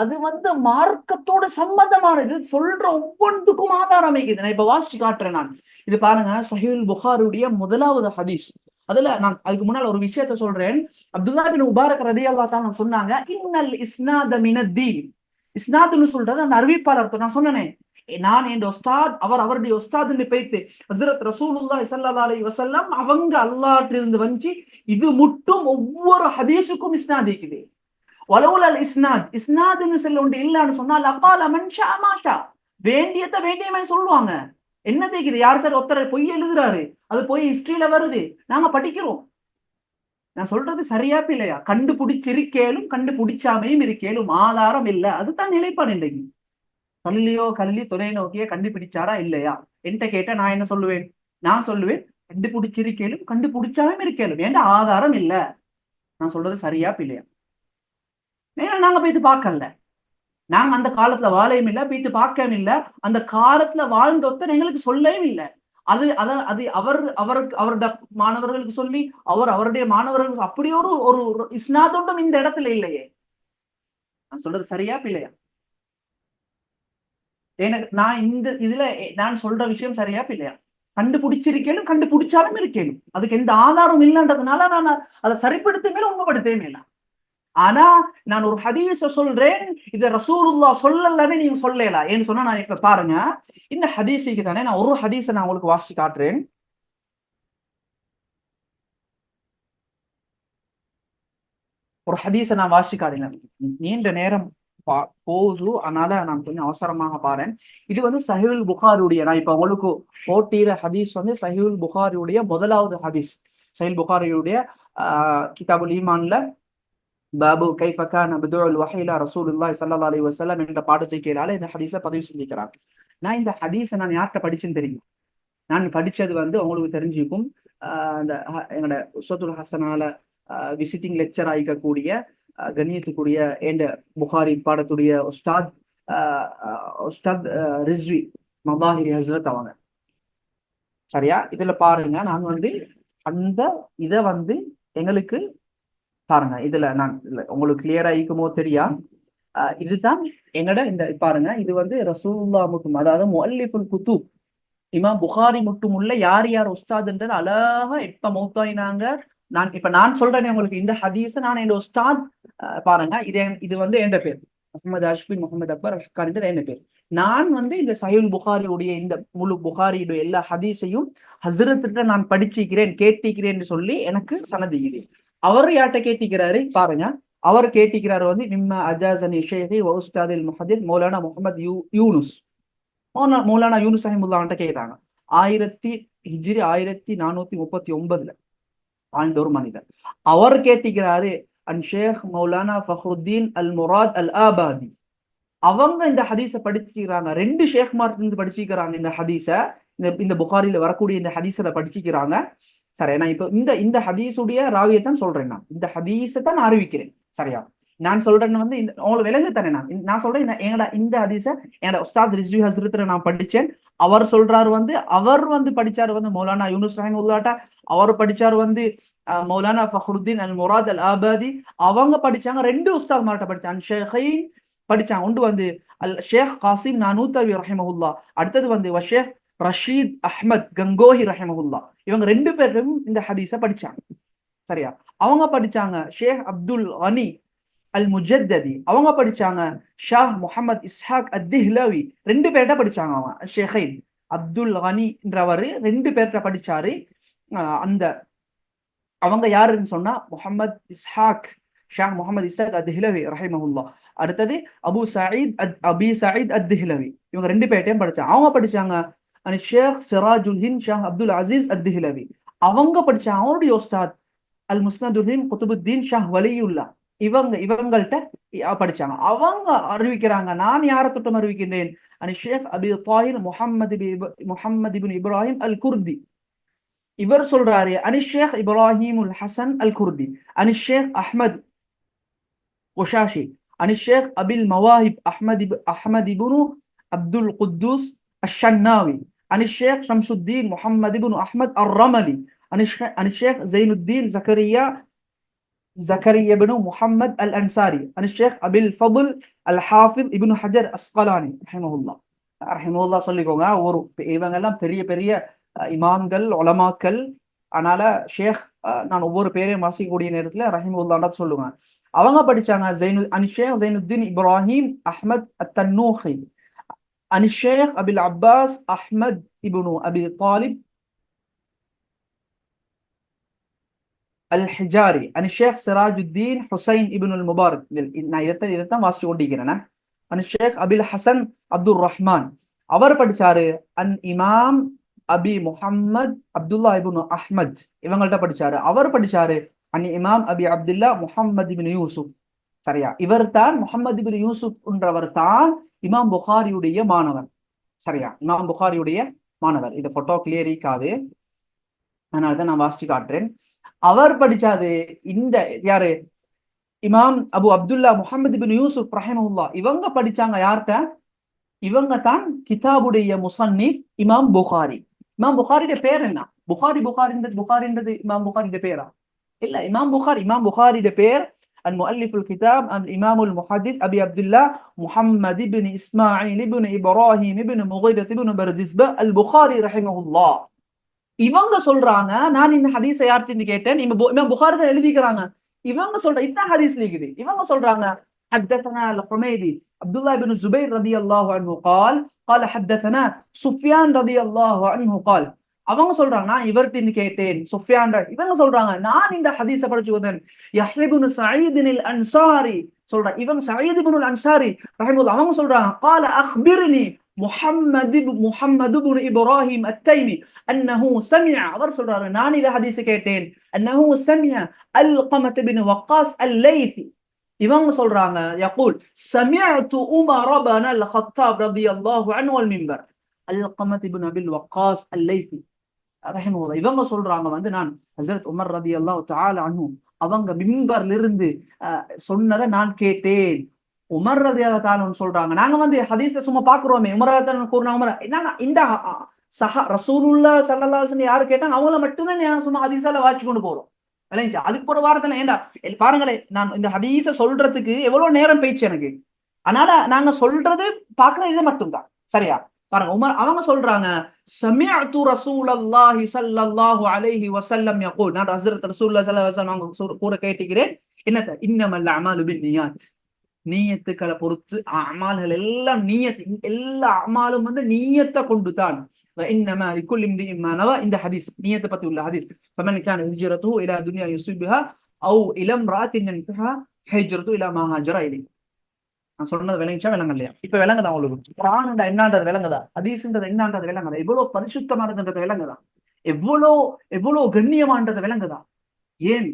அது மார்க்கத்தோட சம்பந்தமானது. சொல்ற ஒவ்வொன்றுக்கும் ஆதாரம் அமைக்குது. நான் இப்ப வாசிச்சு காட்டுறேன். நான் இது பாருங்க, சஹீஹுல் புகாரியுடைய 1வது ஹதீஸ். அதுல நான் அதுக்கு முன்னால் ஒரு விஷயத்த சொல்றேன். அப்துல்லா பின் முபாரக் ரலியல்லாஹு தஆலா சொன்னாங்க, இன்னல் இஸ்னாத மினத்தீன். இஸ்னாதுன்னு சொல்றது அந்த அறிவிப்பாளர் நான் சொன்னேனே, நான் என் உஸ்தாத், அவருடைய உஸ்தாதுன்னு பேய்த்து ஹஜ்ரத் ரசூலுல்லாஹி ஸல்லல்லாஹு அலைஹி வஸல்லம் அவங்க அல்லாஹ்ட்டிருந்து வந்து இது மட்டும் ஒவ்வொரு ஹதீஸுக்கும் இஸ்னாத் இருக்குது. வலவுலல் இஸ்னாத், இஸ்னாத்னு சொல்ல ஒன்று இல்லன்னு சொன்னா லகால மன் ஷா மா ஷா, வேண்டியத வேண்டிய மாதிரி சொல்லுவாங்க. என்ன தேக்குது? யார் சார் ஒருத்தர் பொய் எழுதுறாரு, அது போய் ஹிஸ்டரியில வருது, நாங்க படிக்கிறோம். நான் சொல்றது சரியா இல்லையா? கண்டுபிடிச்சிருக்கேலும் கண்டுபிடிச்சாமையும் இருக்கேலும் ஆதாரம் இல்ல. அதுதான் நிலைப்பாடு. இன்றைக்கு கல்லியோ கல்லி தொலைநோக்கிய கண்டுபிடிச்சாரா இல்லையா என்கிட்ட கேட்டா நான் என்ன சொல்லுவேன்? நான் சொல்லுவேன், கண்டுபிடிச்சிருக்கேலும் கண்டுபிடிச்சாமையும் இருக்கேலும், ஏன்டா ஆதாரம் இல்ல. நான் சொல்றது சரியா இல்லையா? ஏன்னா நாங்க போயிட்டு பார்க்கல, நாங்க அந்த காலத்துல வாழையும் இல்ல, போயிட்டு பார்க்கவும் இல்ல, அந்த காலத்துல வாழ்ந்த ஒருத்தர் எங்களுக்கு சொல்லவும் இல்லை. அது அதான் அது அவருடைய மாணவர்களுக்கு சொல்லி அவருடைய மாணவர்களுக்கு அப்படி ஒரு ஒரு இஸ்னாதொன்றும் இந்த இடத்துல இல்லையே. நான் சொல்றது சரியா இல்லையா? எனக்கு நான் இந்த இதுல நான் சொல்ற விஷயம் சரியா இல்லையா? கண்டுபிடிச்சிருக்கேனும் கண்டுபிடிச்சாலும் இருக்கேனும், அதுக்கு எந்த ஆதாரம் இல்லைன்றதுனால நான் அதை சரிப்படுத்த மேல உண்மைப்படுத்தவே இல்லை. ஆனா நான் ஒரு ஹதீஸ சொல்றேன், இத ரசூலுல்லாஹ் சொல்லலன்னு நீங்க சொல்லல. ஏன்னு சொன்னா, நான் இப்ப பாருங்க, இந்த ஹதீஸுக்கு தானே நான் ஒரு ஹதீஸை நான் உங்களுக்கு வாசிச்சு காட்டுறேன். ஒரு ஹதீஸை நான் வாசிச்சு காட்டினேன். நீண்ட நேரம் போகுது, அதனால நான் கொஞ்சம் அவசரமாக பாறேன். இது வந்து சஹீஹுல் புகாரியுடைய, நான் இப்ப உங்களுக்கு போட்டியிற ஹதீஸ் வந்து சஹீஹுல் புகாரியுடைய முதலாவது ஹதீஸ். சஹீஹுல் புகாரியுடைய கிதாபுல் ஈமான்ல பாபு கைஃப கான பதுஉல் வஹி இலா ரசூலுல்லாஹி ஸல்லல்லாஹு அலைஹி வஸல்லம் என்ற பாடத்தை கீழால இந்த ஹதீஸை பதிவு செஞ்சுக்கிறாங்க. நான் இந்த ஹதீஸை நான் யார்கிட்ட படிச்சுன்னு தெரியும். நான் படிச்சது வந்து உங்களுக்கு தெரிஞ்சுக்கும், அந்த எங்களோட உஸ்வத்துல் ஹசனால விசிட்டிங் லெக்சர் ஆகிக்கக்கூடிய கண்ணியத்துக்குரிய என்ற புகாரி பாடத்துடைய உஸ்தாத் உஸ்தாத் ரிஸ்வி மதாஹிரி ஹஸ்ரத் அவங்க. சரியா? இதுல பாருங்க, நான் வந்து அந்த இதை வந்து எங்களுக்கு பாருங்க, இதுல நான் உங்களுக்கு கிளியரா இருக்குமோ தெரியா, இதுதான் எங்கட இந்த பாருங்க, இது வந்து ரசூலுல்லாஹ் மட்டும், அதாவது முஅல்லிஃபுல் குதுப் இமாம் புகாரி மட்டும் உள்ள யார் யார் உஸ்தாத்ன்றது அழகா எப்ப மௌத்தாயினாங்க. நான் சொல்றேன் உங்களுக்கு இந்த ஹதீஸ், நான் என் உஸ்தாத் பாருங்க, இது வந்து என் பேர் முகமது அஷ்பின் முகமது அக்பர் அஷ்காரின்றது என்ன பேர். நான் வந்து இந்த சஹீஹுல் புகாரியுடைய இந்த முழு புகாரியுடைய எல்லா ஹதீஸையும் ஹஸ்ரத்திட்ட நான் படிச்சிக்கிறேன் கேட்டிக்கிறேன்னு சொல்லி எனக்கு சனதிக்குது. அவர் யார்கிட்ட கேட்டிக்கிறாரு பாருங்க, அவர் கேட்டிக்கிறாரு வந்து மிம்ம அஜாசனி ஷேഖி வ உஸ்தாதில் முஹத்திஸ் மௌலானா முஹம்மது யூனுஸ். மௌலானா யூனுஸ் ரஹிமுல்லாஹ்ட்ட கேட்டாங்க. ஹிஜ்ரி 1439 வாழ்ந்த ஒரு மனிதர். அவர் கேட்டிக்கிறாரு அன் ஷேக் மௌலானா ஃபஹ்ருத்தீன் அல் முராத் அல் ஆபாதி. அவங்க இந்த ஹதீஸை படிச்சுக்கிறாங்க. 2 ஷேக்மார் இருந்து படிச்சுக்கிறாங்க இந்த ஹதீஸை. இந்த புகாரில வரக்கூடிய இந்த ஹதீஸை படிச்சுக்கிறாங்க. சரி, நான் இப்ப இந்த ஹதீஸுடைய ராவியத்தான் சொல்றேன். நான் இந்த ஹதீஸை தான் அறிவிக்கிறேன். சரியா? நான் சொல்றேன்னு வந்து உங்களுக்கு விளங்கு தானே. நான் சொல்றேன் இந்த ஹதீஸை என்னோட உஸ்தாத் ரிஸ்வி ஹஸ்ரத்ல நான் படிச்சேன். அவர் சொல்றாரு வந்து, அவர் வந்து படிச்சாரு வந்து மௌலானா யூனுஸ் ரஹிமுல்லாஹ்ட்ட, அவர் படிச்சாரு வந்து மௌலானா ஃபஹ்ருத்தீன் அல் முராத் அல் ஆபாதி. அவங்க படிச்சாங்க 2 உஸ்தாத் மார்ட்ட படிச்சாங்க. ஷேഖைன் படிச்சாங்க. ஒன்று வந்து அல் ஷேக் காசிம் நானூத்தவி ரஹிமஹுல்லா, அடுத்தது வந்து ஷேக் ரஷீத் அஹ்மத் கங்கோஹி ரஹிமஹுல்லா. இவங்க 2 பேரும் இந்த ஹதீஸை படிச்சாங்க. சரியா? அவங்க படிச்சாங்க ஷேக் அப்துல் கனி அல் முஜத்ததி, அவங்க படிச்சாங்க ஷாஹ் முஹம்மது இஸ்ஹாக் அத்திஹ்லவி. 2 பேர்கிட்ட படிச்சாங்க. அவங்க ஷேഖைன் அப்துல் கனின்றவர் 2 பேர்கிட்ட படிச்சாரு. அந்த அவங்க யாருன்னு சொன்னா முஹம்மது இஸ்ஹாக், ஷாஹ் முஹம்மது இஸ்ஹாக் அத்திஹ்லவி ரஹிமஹுல்லா. அடுத்தது அபி சயீத் அத்திஹ்லவி. இவங்க 2 பேர்ட்டையும் படிச்சாங்க. அவங்க படிச்சாங்க ஷேக் சிராஜுல் ஹிந்த் ஷாஹ் அப்துல் அசீஸ் அத்திஹ்லவி. அவங்க படிச்சாங்க அவருடைய உஸ்தாத் அல் முஸ்னதுல் குதுபுத்தீன் ஷாஹ் வலியுல்லா. இவங்கள்ட்ட படிச்சாங்க. அவங்க அறிவிக்கிறாங்க, நான் யாரை தொட்டும் அறிவிக்கின்றேன், ஷேக் அபி தாஹிர் முஹம்மது இப்னு இப்ராஹிம் அல் குர்தி. இவர் சொல்றாரு ஷேக் இப்ராஹிம் உல் ஹசன் அல் குர்தி, ஷேக் அஹ்மத் குஷாஷி, ஷேக் அபில் மவாஹிப் அஹ்மத் இப்னு அப்துல் குத்தூஸ் அஷ்ஷன்னாவி, ஷேக் ஷம்சுத்தீன் முஹம்மது இப்னு அஹ்மத் அர் ரமலி, ஷேக் ஜைனுத்தீன் زكريا بن محمد الأنصاري، الشيخ أبي الفضل الحافظ ابن حجر أسقلاني رحمه الله. رحمه الله சொல்லிக்கோங்க. இவங்கெல்லாம் பெரிய பெரிய இமாம்கள் உலமாக்கள். அதனால ஷேக் நான் ஒவ்வொரு பேரையும் வாசிக்கக்கூடிய நேரத்துல ரஹிமஹுல்லாஹ் சொல்லுவேன். அவங்க படிச்சாங்க ஷேக் ஜைனுத்தீன் இப்ராஹிம் அஹ்மத் அத்தன்னூஹி, ஷேக் அபில் அப்பாஸ் அஹ்மத் இப்னு அபி தாலிப் الحجاري، الشيخ سراج الدين حسين ابن المبارك. நான் இதைத்தான் வாசிச்சு கொண்டிருக்கிறேன். الشيخ أبي الحسن عبد الرحمن. அவர் படிச்சாரு இமாம் அபி முஹம்மத் அப்துல்லா இப்னு அஹ்மத். இவங்கள்ட்ட படிச்சாரு. அவர் படிச்சாரு இமாம் அபி அப்துல்லா முஹம்மது இப்னு யூசுப். சரியா? இவர் தான் முஹம்மது இப்னு யூசுப் என்றவர் தான் இமாம் புகாரியுடைய மாணவர். சரியா? இமாம் புகாரியுடைய மாணவர். இந்த போட்டோ கிளியர் இருக்காது, அதனாலதான் நான் வாசிச்சு காட்டுறேன். அவர் படிச்சாது இந்த யாரு, இமாம் அபு அப்துல்லா முஹம்மது இப்னு யூசுப் ரஹிமஹுல்லாஹ். இவங்க படிச்சாங்க யார்கிட்ட? இவங்க தான் கிதாபுடைய முசன்னிஃப் இமாம் புகாரி. இமாம் புகாரியோட பேர் என்ன? புகாரின்றது இமாம் புகாரியோட பேரா? இல்ல, இமாம் புகாரியோட பேர் அல் முஅல்லிஃபுல் கிதாப் அல் இமாமுல் முஹத்திஸ் அபி அப்துல்லா முஹம்மது இப்னு இஸ்மாயில் இப்னு இப்ராஹிம் இப்னு முகிரத் இப்னு பர்திஸ்பா அல் புகாரி ரஹிமஹுல்லாஹ். இவங்க சொல்றாங்க, நான் இந்த ஹதீஸை யார்கிட்ட கேட்டேன், இமாம் புகாரி தான் எழுதிக்கிறாங்க. இவங்க சொல்ற இதான் ஹதீஸ்ல இருக்குது. இவங்க சொல்றாங்க ஹத்தஸனா அல் ஹுமைதி عبد الله بن الزبير رضي الله عنه قال قال حدثنا سفيان رضي الله عنه قال அவங்க சொல்றாங்க நான் இவர்கிட்ட கேட்டேன் சுஃபியான் இவங்க சொல்றாங்க நான் இந்த ஹதீஸ படிச்சு வந்தேன் யஹ்யா இப்னு சயீத் அல் அன்சாரி சொல்றாங்க இவங்க சயீத் இப்னு அல் அன்சாரி ரஹிமஹுல்லாஹ் அவங்க சொல்றாங்க قال اخبرني محمد بن ابراهيم التيمي انه سمع அவர் சொல்றாரு நான் இந்த ஹதீஸ கேட்டேன் انه سمع القمة بن وقاص الليثي இவங்க சொல்றாங்க يقول سمعت عمر بن الخطاب رضي الله عنه المنبر القمة بن ابي الوقاص الليثي ரஹிமஹுல்லாஹ் இவங்க சொல்றாங்க வந்து நான் ஹஜ்ரத் உமர் ரலியல்லாஹு தஆலா அன்ஹு அவங்க மிம்பர்ல இருந்து சொன்னதை நான் கேட்டேன். உமர் ரலியல்லாஹு தஆலா சொல்றாங்க நாங்க வந்து ஹதீஸ்ல சும்மா பாக்குறோமே உமர் ரலியல்லாஹு தஆலா கூறுனாங்க என்னன்னா இந்த ரசூலுல்லாஹ் ஸல்லல்லாஹு அலைஹி வஸல்லம் யாரு கேட்டாங்க அவங்கள மட்டும்தான் நான் சும்மா ஹதீஸால வாசிச்சு கொண்டு போறோம். விளங்கிச்சா? அதுக்கு ஒரு வாரத்துல ஏண்டா பாருங்களேன் நான் இந்த ஹதீஸ சொல்றதுக்கு எவ்வளவு நேரம் போயிடுச்சு எனக்கு. அதனால நாங்க சொல்றது பாக்குற இது மட்டும்தான். சரியா? பாருங்க உமர் அவங்க சொல்றாங்க சமிஅது ரசூலல்லாஹி ஸல்லல்லாஹு அலைஹி வஸல்லம் யகூல் நான் ஹஜ்ரத் ரசூலுல்லாஹி ஸல்லல்லாஹு அலைஹி வஸல்லம் அவங்க கூற கேட்டிக்கிறேன் என்னது இன்னமல் அமாலு பின்னியாத் நியத்துக்களை பொறுத்து அமால்கள் எல்லாம் நியத் எல்லா அமாலும் வந்து நியத்தை கொண்டு தான் இன்னமா லிகுல்லி இம்ரிஇன் மா நவா இந்த ஹதீஸ் நியத்தை பத்தி உள்ள ஹதீஸ் ஃபமன் கான ஹிஜ்ரத்துஹு இலா துன்யா யுஸிபுஹா அவ் இலா இம்ராஅத்தின் யன்கிஹா ஹிஜ்ரத்து இலா மா ஹாஜர இலைஹி நான் சொன்னது விளங்கிச்சா விளங்க இல்லையா? இப்ப விளங்குதா உங்களுக்கு? குர்ஆன் என்னன்றது விளங்குதா? ஹதீஸ்ன்றது என்னன்றது விளங்குதா? எவ்வளவு பரிசுத்தமானதுன்றது விளங்குதா? எவ்வளவு கண்ணியமானது விளங்குதா? ஏன்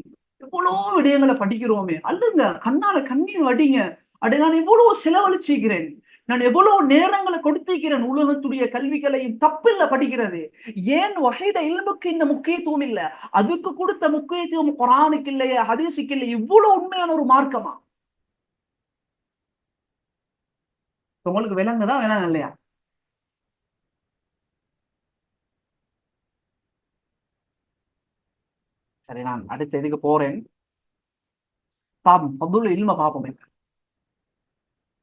எவ்வளவு விடயங்களை படிக்கிறோமே அல்லங்க கண்ணால கண்ணீர் வடிங்க அப்படி நான் எவ்வளவு செலவழிச்சுக்கிறேன் நான் எவ்வளவு நேரங்களை கொடுத்திருக்கிறேன் உலகத்துடைய கல்விகளையும் தப்பில்ல படிக்கிறது. ஏன் வஹீத இல்முக்கு இந்த முக்கியத்துவம் இல்ல? அதுக்கு கொடுத்த முக்கியத்துவம் குர்ஆனுக்கு இல்லையா ஹதீஸுக்கு இல்லையா? இவ்வளவு உண்மையான ஒரு மார்க்கமா? உங்களுக்கு விலங்குதா விலங்கு இல்லையா? சரி நான் அடுத்த இதுக்கு போறேன். பாப்போம் ஃபதுல் இல்ம பாப்போம்.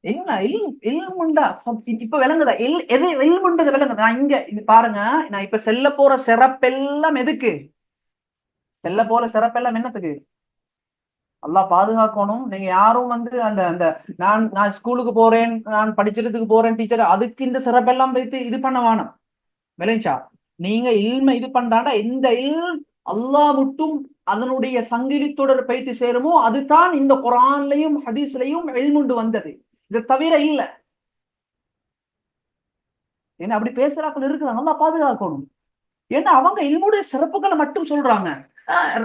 என்ன இல்முண்டா இப்ப விளங்குதா? எது இல்முண்டது விளங்குதா? நான் இங்க இது பாருங்க நான் இப்ப செல்ல போற சிறப்பெல்லாம் எதுக்கு? செல்ல போற சிறப்பெல்லாம் என்னத்துக்கு? அல்லாஹ் பாதுகாக்கணும். நீங்க யாரும் வந்து அந்த அந்த நான் ஸ்கூலுக்கு போறேன் நான் படிக்கிறதுக்கு போறேன் டீச்சர் அதுக்கு இந்த சிறப்பெல்லாம் வைத்து இது பண்ண வேணும். விளைஞ்சா நீங்க இல்ம இது பண்றாண்டா இந்த அல்லாஹ் மட்டும் அதனுடைய சங்கிலி தொடர் பயிற்சி சேருமோ அதுதான் இந்த குர்ஆன்லயும் ஹதீஸ்லயும் இல்முண்டு வந்தது. இதை தவிர இல்ல. ஏன்னா அப்படி பேசுறாக்கள் இருக்கிறாங்க நல்லா பாதுகாக்கணும். ஏன்னா அவங்க இல்முடைய சிறப்புகளை மட்டும் சொல்றாங்க.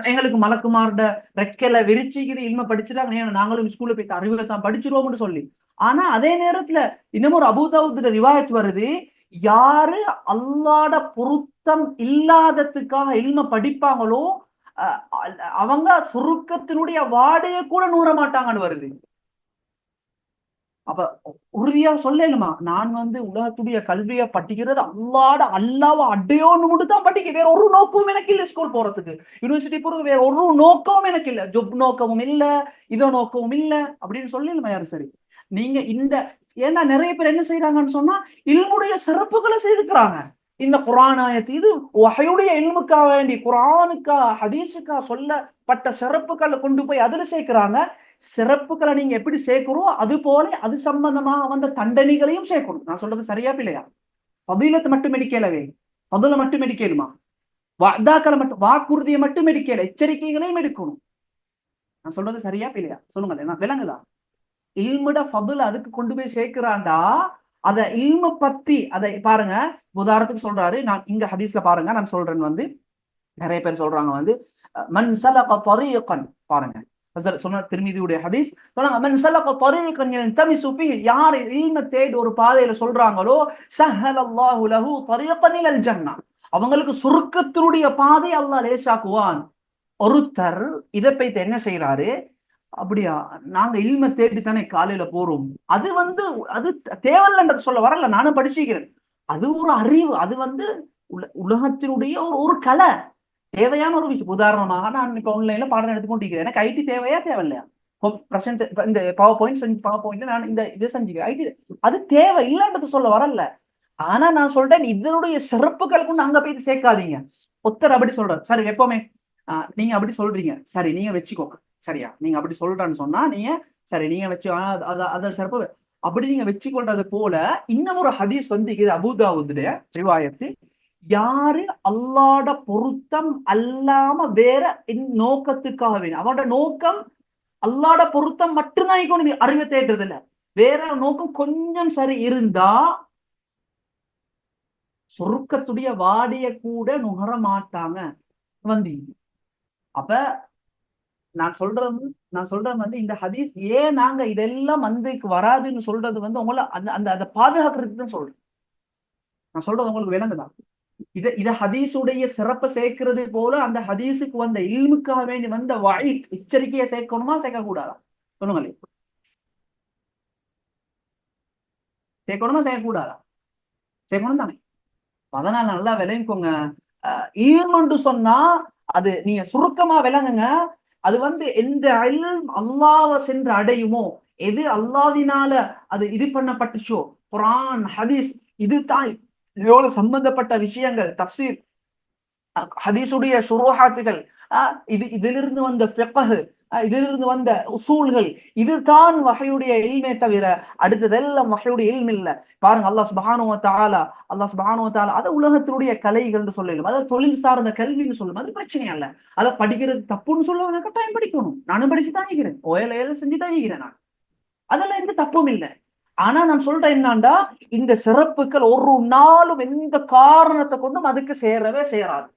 எங்களுக்கு மலக்குமாரோட ரெக்கையில விரிச்சிக்கிது இல்ம படிச்சுட்டாங்க நாங்களும் ஸ்கூல்ல போய் அறிவுகத்தான் படிச்சிருவோம்னு சொல்லி. ஆனா அதே நேரத்துல இன்னமும் ஒரு அபூதாவுத் ரிவாயத் வருது யாரு அல்லாஹ்ட பொருத்தம் இல்லாததுக்காக இல்ம படிப்பாங்களோ அவங்க சுருக்கத்தினுடைய வாடையை கூட நூற மாட்டாங்கன்னு வருது. அப்ப உறுதியா சொல்லலுமா நான் வந்து உலகத்துடைய கல்வியை படிக்கிறது அல்லாஹ்வை அடையோன்னு மட்டும் தான் படிக்க வேற ஒரு நோக்கமும் எனக்கு இல்ல. ஸ்கூல் போறதுக்கு யூனிவர்சிட்டி போறது வேற ஒரு நோக்கமும் எனக்கு இல்ல. ஜொப் நோக்கமும் இல்ல இதோ நோக்கமும் இல்ல அப்படின்னு சொல்லலுமா யாரு? சரி நீங்க இந்த ஏன்னா நிறைய பேர் என்ன செய்யறாங்கன்னு சொன்னா இல்முடைய சிறப்புகளை செய்துக்கிறாங்க. இந்த குர்ஆன் ஆயத்து இது வஹயுடைய இல்முக்காக வேண்டி குர்ஆனுக்கா ஹதீஸுக்கா சொல்லப்பட்ட சிறப்புகளை கொண்டு போய் அதுல சேர்க்கிறாங்க. சிறப்புகளை நீங்க எப்படி சேர்க்கிறோம் அது போல அது சம்பந்தமாக வந்த தண்டனைகளையும் சேர்க்கணும். நான் சொல்றது சரியா இல்லையா? ஃபதீலத் மட்டும் எடுக்கலவே ஃபதுல மட்டும் எடுக்கலுமா? வஅதாக்களை மட்டும் வாக்குறுதியை மட்டும் எடுக்கல எச்சரிக்கைகளையும் எடுக்கணும். நான் சொல்றது சரியா இல்லையா? சொல்லுங்க நான் விளங்குதா? இல்முட ஃபதுல அதுக்கு கொண்டு போய் சேர்க்கிறான்டா அத இல்ம பத்தி அதை பாருங்க. உதாரணத்துக்கு சொல்றாரு நான் இங்க ஹதீஸ்ல பாருங்க நான் சொல்றேன் வந்து நிறைய பேர் சொல்றாங்க வந்து மன் சலக தரீகன் பாருங்க சொன்ன திர்மிதியுடைய ஹதீஸ் சொல்றாங்க மன் சலக தரீகன் யல்தமிசு ஃபீஹி யார் இல்ம தேடி ஒரு பாதையில சொல்றாங்களோ ஸஹலல்லாஹு லஹு தரீகன் இலல் ஜன்னah அவங்களுக்கு சொர்க்கத்தினுடைய பாதை அல்லாஹ் லேசாக்குவான். ஒருத்தர் இதை பத்தி என்ன செய்யறாரு அப்படியா நாங்க இல்ம தேடி தானே காலையில போறோம் அது வந்து அது தேவையில்லைன்றது சொல்ல வரல நானும் படிச்சுக்கிறேன். அது ஒரு அறிவு அது வந்து உலகத்தினுடைய ஒரு கலை தேவையான ஒரு விஷயம். உதாரணமாக நான் இப்ப ஆன்லைன்ல பாடம் எடுத்துக்கொண்டிருக்கிறேன். எனக்கு ஐடி தேவையா தேவையில்லையா? இந்த பவர் பாயிண்ட் நான் இந்த இதை செஞ்சுக்கிறேன் ஐடி அது தேவை இல்லைன்றது சொல்ல வரல. ஆனா நான் சொல்றேன் இதனுடைய சிறப்புகள் கொண்டு அங்க போய் சேர்க்காதீங்க. ஒருத்தர் அப்படி சொல்றாரு சரி எப்பவுமே நீங்க அப்படி சொல்றீங்க சரி நீங்க வச்சுக்கோங்க சரியா நீங்க அப்படி சொல்றேன்னு சொன்னா நீங்க சரி நீங்க வச்சு அத சிறப்பு அப்படி நீங்க வச்சு கொள்றது போல இன்னும் ஒரு ஹதீஸ் வந்து இது அபூதாவுடைய ரிவாயத்து, யாரு அல்லாட பொருத்தம் அல்லாம வேற நோக்கத்துக்காக வேணும், அவனோட நோக்கம் அல்லாட பொருத்தம் மட்டும்தான் இருக்கணும், அறிவை தேடுறது இல்ல, வேற நோக்கம் கொஞ்சம் சரி இருந்தா சொர்க்கத்துடைய வாடிய கூட நுகர மாட்டாங்க வந்து. அப்ப நான் சொல்றேன் வந்து இந்த ஹதீஸ் ஏன் நாங்க இதெல்லாம் மந்தைக்கு வராதுன்னு சொல்றது வந்து உங்களை அந்த அந்த அதை பாதுகாக்கிறதுக்கு தான் சொல்றேன். நான் சொல்றது உங்களுக்கு விளங்குதான்? இத ஹதீஸுடைய சிறப்பை சேர்க்கிறது போல அந்த ஹதீஸுக்கு வந்த இல்முக்காக வேண்டி வந்த வயத் எச்சரிக்கையை சேர்க்கணுமா சேர்க்க கூடாதா சொல்லுங்களே? சேர்க்கணுமா சேர்க்கக்கூடாதா? சேர்க்கணும் தானே? அதனால நல்லா விளங்கிக்கோங்க. ஈல்முன்னு சொன்னா அது நீங்க சுருக்கமா விளங்குங்க. அது வந்து எந்த அல்லாஹ்வை சென்று அடையுமோ, எது அல்லாஹ்வினால அது இது பண்ணப்பட்டுச்சோ, குர்ஆன் ஹதீஸ் இது தான் இதோடு சம்பந்தப்பட்ட விஷயங்கள், தஃப்சீர், ஹதீஸுடைய ஷுரூஹாத்துகள், இதிலிருந்து வந்த ஃபிக்ஹ், இதிலிருந்து வந்த உசூல்கள், இதுதான் வஹயுடைய இல்மே தவிர அடுத்ததெல்லாம் வஹயுடைய இல்ம் இல்ல. பாருங்க அல்லாஹ் சுப்ஹானஹு வ தஆலா அத உலகத்தினுடைய கலைகள் என்று சொல்லலாம், அதாவது தொழில் சார்ந்த கல்வின்னு சொல்லலாம், அது பிரச்சனை அல்ல. அதை படிக்கிறது தப்புன்னு சொல்ல கட்டாயம் படிக்கணும், நானும் படிச்சுதான் இருக்கிறேன், ஓயல செஞ்சுதான் இருக்கிறேன் நான், அதெல்லாம் எந்த தப்பும் இல்லை. ஆனா நான் சொல்றேன் என்னண்டா, இந்த சிறப்புகள் ஒரு நாளும் எந்த காரணத்தை கொண்டும் அதுக்கு சேரவே சேராது.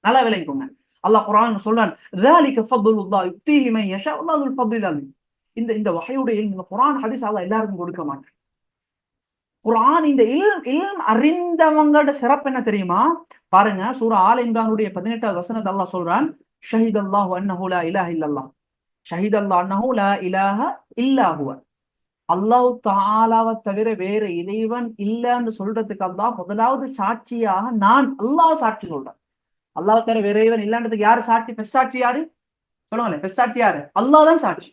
நல்லா விளங்கிக்கோங்க. அல்லாஹ் குர்ஆன் சொல்றான், ذلك فضل الله يؤتيه من يشاء والله ذو الفضل العظيم. இந்த வஹயுடைய இந்த குர்ஆன் ஹதீஸ் அல்லாஹ் எல்லாருக்கும் கொடுக்க மாட்டான். குர்ஆன் இந்த இல்ம் அறிந்தவங்களோட சிறப்பு என்ன தெரியுமா? பாருங்க, சூரா ஆல் இம்ரானுடைய 18வது வசனத்தை அல்லாஹ் சொல்றான், ஷஹிதல்லாஹு அன்னஹு லா இலாஹ இல்லல்லாஹ், ஷஹிதல்லாஹு அன்னஹு லா இலாஹ இல்லா ஹுவ. அல்லாஹ் தஆலாவை தவிர வேற இறைவன் இல்லன்னு சொல்றதுக்கு அல்லாஹ் முதலாவது சாட்சியாக நான் அல்லாஹ் சாட்சி சொல்றேன். அல்லாஹ் தவிர வேற இறைவன் இல்லன்றதுக்கு யாரு சாட்சி? பெஸ்ட் யாரு சொல்லுவாங்க? பெஸ்ட் சாட்சி யாரு? அல்லாஹ் தான் சாட்சி.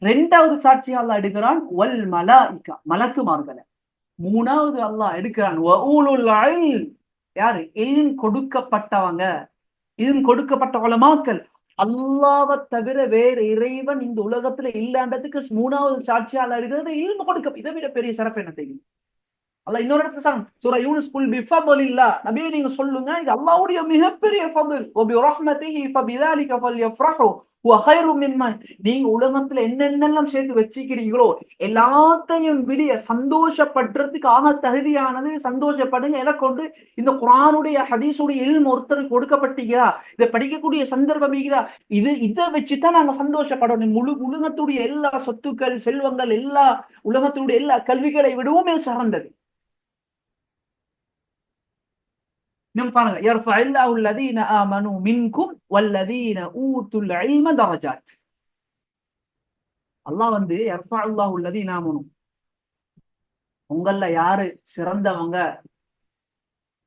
ரெண்டாவது சாட்சி அல்லாஹ் எடுக்கிறான் வல் மலாயிகா, மலக்குமார்களை. மூணாவது அல்லாஹ் எடுக்கிறான் வ ஊலுல் இல்ம், யாரு? இல்ம் கொடுக்கப்பட்டவங்க, இல்ம் கொடுக்கப்பட்ட உலமாக்கள். அல்லாஹ்வை தவிர வேற இறைவன் இந்த உலகத்துல இல்லன்றதுக்கு மூணாவது சாட்சியா அல்லாஹ் இருக்கிறது இல்ம் கொடுக்க. இதை விட பெரிய சிறப்பு என்ன தெரியும்? அல்லாஹ் இன்னொரு இடத்துல சொல்றான், சூரா யூனுஸ், குல் பிஃபضலில்லாஹ், நபியே நீங்க சொல்லுங்க இது அல்லாஹ்வுடைய மிகப்பெரிய ஃபضல், வ பிரஹ்மதிஹி ஃபபிதாலிக ஃபல்யஃப்ரஹு ஹுவ கைரும் மிம்மன். நீங்க உலகத்துல என்னென்னலாம் சேர்த்து வச்சிக்கிறீங்களோ எல்லாத்தையும் விட சந்தோஷப்படுறதுக்கு ஆக தகுதியானது சந்தோஷப்படுங்க. எதை கொண்டு? இந்த குர்ஆனுடைய ஹதீஸுடைய இல்ம் ஒருத்தருக்கு கொடுக்கப்பட்டீங்களா, இதை படிக்கக்கூடிய சந்தர்ப்பம் இதை வச்சுதான் நாங்க சந்தோஷப்படணும். முழு உலகத்துடைய எல்லா சொத்துக்கள், செல்வங்கள், எல்லா உலகத்துடைய எல்லா கல்விகளை விடவும் இது சார்ந்தது. பாருங்க, யர்ஃபஇல்லாஹு அல்லதீன ஆமனூ மின்கும் வல்லதீன ஊதுல் இல்ம தரஜாத். அல்லாஹ் வந்து யர்ஃபஅல்லாஹு அல்லதீன ஆமனூ, உங்கள யாரு சிறந்தவங்க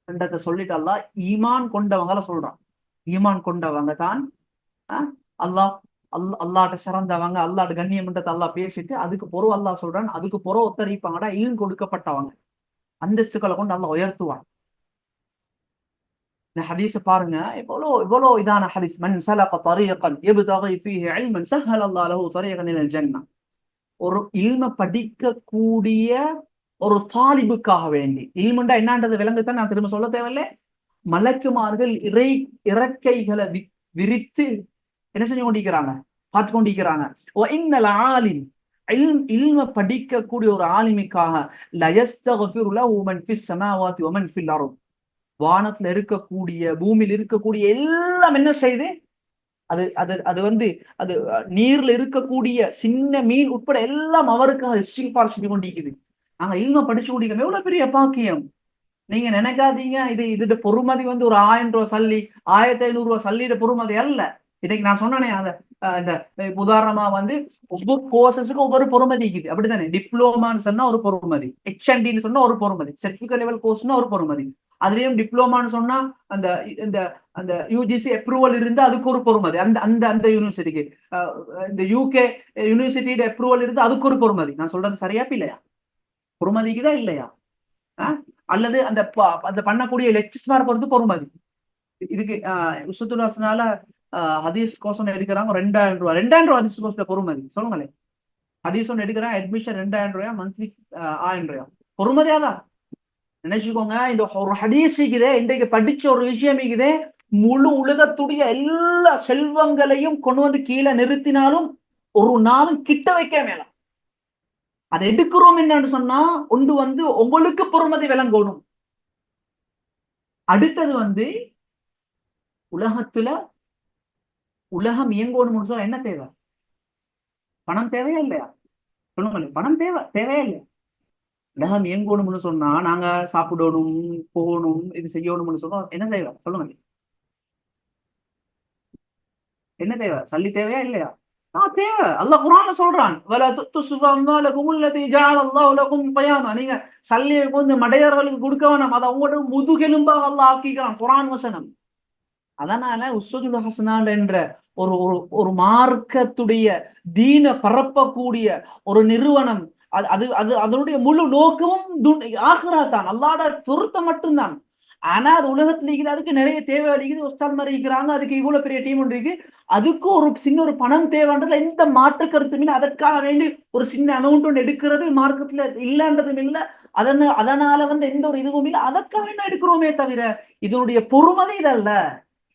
என்றதை சொல்லிட்டு அல்லாஹ் ஈமான் கொண்டவங்கள சொல்றான். ஈமான் கொண்டவங்க தான் அல்லாஹ் அல்லாட்ட சிறந்தவங்க, அல்லாட்ட கண்ணியம்ன்றதை அல்லாஹ் பேசிட்டு அதுக்கு பொறவு அல்லாஹ் சொல்றான், அதுக்கு பொறவு ஒத்தரிப்பாங்கடா இல்ம் கொடுக்கப்பட்டவங்க, அந்தஸ்துக்களை கொண்டு அல்லாஹ் உயர்த்துவான். இந்த ஹதீஸ பாருங்க, இவ்வளோ இதான ஹதீஸ். மன் சலக தரீகன் யப்தகி ஃபீஹி இல்மன் ஸஹ்ஹலல்லாஹு லஹு தரீகன் இலல் ஜன்னah. ஒரு இல்ம படிக்கக்கூடிய ஒரு தாலிபுக்காக வேண்டி, இல்முண்டா என்னன்றது விளங்குதான் நான் திரும்ப சொல்ல தேவையில்லை. மலக்குமார்கள் இறக்கைகளை விரித்து என்ன செஞ்சு கொண்டிருக்கிறாங்க? பார்த்து கொண்டிருக்கிறாங்க. வ இன்னல் ஆலிம், இல்ம படிக்கக்கூடிய ஒரு ஆலிமுக்காக லயஸ்தக்ஃபிரு லஹு மன் ஃபிஸ் ஸமாவாதி வ மன் ஃபில் அர்த், வானத்துல இருக்கக்கூடிய பூமியில் இருக்கக்கூடிய எல்லாம் என்ன செய்து அது அது அது வந்து அது நீர்ல இருக்கக்கூடிய சின்ன மீன் உட்பட எல்லாம் அவருக்காக இஸ்திக்ஃபார் செஞ்சு கொண்டிருக்குது. நாங்க இல்ம படிச்சு கொண்டிருக்கோம், எவ்வளவு பெரிய பாக்கியம். நீங்க நினைக்காதீங்க இது பொறுமதி வந்து ஒரு 1000 ரூபாய் சல்லி, 1500 ரூபாய் சல்லிட பொறுமதி அல்ல. இன்னைக்கு நான் சொன்னேனே இந்த உதாரணமா வந்து ஒவ்வொரு கோர்சஸுக்கும் ஒவ்வொரு பொறுமதி இருக்குது, அப்படித்தானே? டிப்ளோமான்னு சொன்னா ஒரு பொறுமதி, HNDன்னு சொன்னா ஒரு பொறுமதி, சர்டிபிகேட் லெவல் கோர்ஸ்னா ஒரு பொறுமதி. அதுலயும் டிப்ளோமான்னு சொன்னா அந்த இந்த அந்த யூஜிசி அப்ரூவல் இருந்து அதுக்கு ஒரு பொறுமதி, அந்த அந்த அந்த யூனிவர்சிட்டிக்கு இந்த UK யூனிவர்சிட்டியோட அப்ரூவல் இருந்து அதுக்கு ஒரு பொறுமதி. நான் சொல்றது சரியா இல்லையா? பொறுமதிக்குதான் இல்லையா? அல்லது அந்த அந்த பண்ணக்கூடிய லெக்சர்ஸ்மார் பொறுத்து பொறுமதி. இதுக்கு உஸ்வத்துல்லாஹ்னால ஹதீஸ் கோர்ஸ் எடுக்கிறாங்க 2000 ரூபாய். 2000 ரூபாய் ஹதீஸ் கோர்ஸ்ல பொறுமதி சொல்லுங்களேன். ஹதீஸ் ஒன்று எடுக்கிறேன், அட்மிஷன் 2000 ரூபாய், மந்த்லி 1000 ரூபாய். பொறுமதியாதான் நினைச்சுக்கோங்க. இந்த ஒரு ஹதீஸ் இருக்குதே, இன்றைக்கு படிச்ச ஒரு விஷயம் இருக்குதே, முழு உலகத்துடைய எல்லா செல்வங்களையும் கொண்டு வந்து கீழே நிறுத்தினாலும் ஒரு நாளும் கிட்ட வைக்க மேலாம். அதை எடுக்கிறோம் என்னன்னு சொன்னா ஒன்று வந்து உங்களுக்கு பொறுமதி விளங்கணும். அடுத்தது வந்து உலகத்துல உலகம் இயங்கணும்னு சொல்ல என்ன தேவை? பணம் தேவையா இல்லையா? சொல்லுங்க. பணம் தேவையா இல்லையா? உலகம் இயங்கணும்னு சொன்னா நாங்க சாப்பிடணும், போகணும், இது செய்யணும்னு சொன்னா என்ன தேவை? சொல்லுங்க. என்ன தேவை? சல்லி தேவையா இல்லையா? தேவை. அல்லாஹ் குர்ஆன்ல சொல்றான், வலா துஸ்ஃபு அம்வாலகும் அல்லதி ஜஅல அல்லாஹு லகும் கயாமா. நீங்க சல்லியை கொஞ்சம் மடையர்களுக்கு கொடுக்க வேணாம், அதை அவங்களோட முதுகெலும்பாக அல்லாஹ் ஆக்கிக்கிறான். குர்ஆன் வசனம். அதனால உஸ்வத்துல் ஹஸனா என்ற ஒரு ஒரு ஒரு மார்க்கத்துடைய தீன பரப்பக்கூடிய ஒரு நிறுவனம், அது அது அது அதனுடைய முழு நோக்கமும் ஆகிரா தான், அல்லாஹ்வோட பொருத்தம் மட்டும்தான். ஆனா அது உலகத்துல இருக்குது, அதுக்கு நிறைய தேவை இருக்குது, உஸ்தாத் மாதிரி இருக்கிறாங்க, அதுக்கு இவ்வளவு பெரிய டீம் ஒன்று இருக்கு, அதுக்கு ஒரு சின்ன ஒரு பணம் தேவைன்றதுல எந்த மாற்று கருத்தும் இல்லை. அதற்காக வேண்டி ஒரு சின்ன அமௌண்ட் ஒன்று எடுக்கிறது மார்க்கத்துல இல்லன்றதும் இல்லை. அதனால வந்து எந்த ஒரு இதுவும் இல்லை. அதற்காக வேண்டி எடுக்கிறோமே தவிர இதனுடைய பொறுமதி இதல்ல.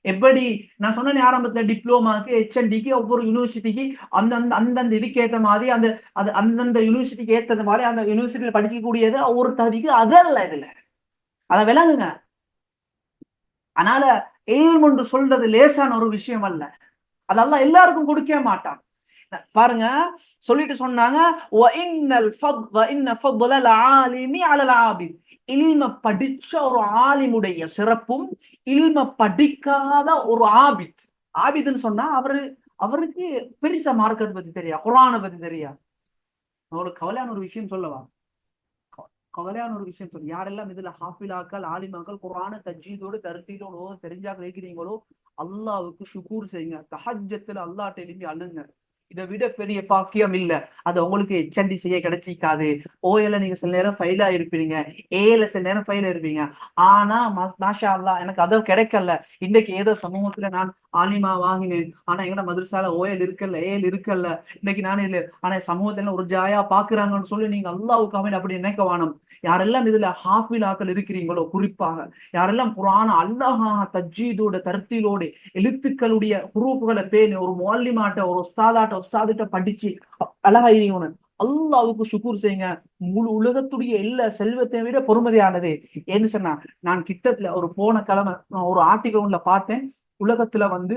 எப்படி நான் சொன்னேன் ஆரம்பத்துல, டிப்ளோமாக்கு HNDக்கு ஒவ்வொரு யூனிவர்சிட்டிக்கு அந்தந்த இதுக்கு ஏற்ற மாதிரி அந்த அந்தந்த யூனிவர்சிட்டிக்கு ஏற்றது மாதிரி அந்த யூனிவர்சிட்டியில படிக்கக்கூடியது ஒவ்வொரு தகுதிக்கு அதல்ல. இதுல அதை விளங்குங்க. அதனால இல்ம் என்று சொல்றது லேசான ஒரு விஷயம் அல்ல. அதெல்லாம் எல்லாருக்கும் கொடுக்க மாட்டான். பாருங்க, சொல்லிட்டு சொன்னாங்க, இல்ம படிச்ச ஒரு ஆலிமுடைய சிறப்பும் இல்ம படிக்காத ஒரு ஆபித். ஆபித்னு சொன்னா அவருக்கு பெருசா மார்க்கத்தை பத்தி தெரியா, குர்ஆனை பத்தி தெரியா. உங்களுக்கு கவலையான ஒரு விஷயம் சொல்லவா? கவலையான ஒரு விஷயம் சொல்லு. யாரெல்லாம் இதுல ஹாஃபிலாக்கள், ஆலிமாக்கள், குர்ஆனை தஜ்வீதோடு தர்தீலோடு தெரிஞ்சாக்க இருக்கிறீங்களோ, அல்லாஹ்வுக்கு ஷுக்கூர் செய்யுங்க. தஹஜ்ஜத்துல அல்லாஹ்ட்ட எழும்பி அழுங்க. இதை விட பெரிய பாக்கியம் இல்ல. அது உங்களுக்கு HND செய்ய கிடைச்சிக்காது. OL நீங்க சில நேரம் ஃபெயிலா இருப்பீங்க, AL சில நேரம் ஃபெயிலா இருப்பீங்க. ஆனா மாஷா அல்லாஹ் எனக்கு அதை கிடைக்கல. இன்னைக்கு ஏதோ சமூகத்துல நான் ஆலிமா வாங்கினேன், ஆனா எங்கட மதரசால OL இருக்கல்ல, AL இருக்கல்ல, இன்னைக்கு நானே இல்லை, ஆனா சமூகத்துல ஒரு ஜாயா பாக்குறாங்கன்னு சொல்லி நீங்க அல்லாஹ்வுக்காக அப்படி நினைக்க வேணும். யாரெல்லாம் இதுல ஹாஃபிலாக்கள் இருக்கிறீங்களோ, குறிப்பாக யாரெல்லாம் குர்ஆனை அல்லாஹ் தஜ்வீதோட தர்தீலோடு எழுத்துக்களுடைய ஹுரூஃப்களை பேணி ஒரு முஅல்லிமாட்ட, ஒரு உஸ்தாதிட்ட படிச்சு அழகாயிருக்கணும். அல்லாஹ்வுக்கு ஷுக்கூர் செய்யுங்க. முழு உலகத்துடைய எல்லா செல்வத்தை விட பொறுமதியானது. ஏன்னு சொன்னா, நான் கிட்டத்துல ஒரு போன கிழமை ஒரு ஆர்டிகல் ஒன்றுல பார்த்தேன். உலகத்துல வந்து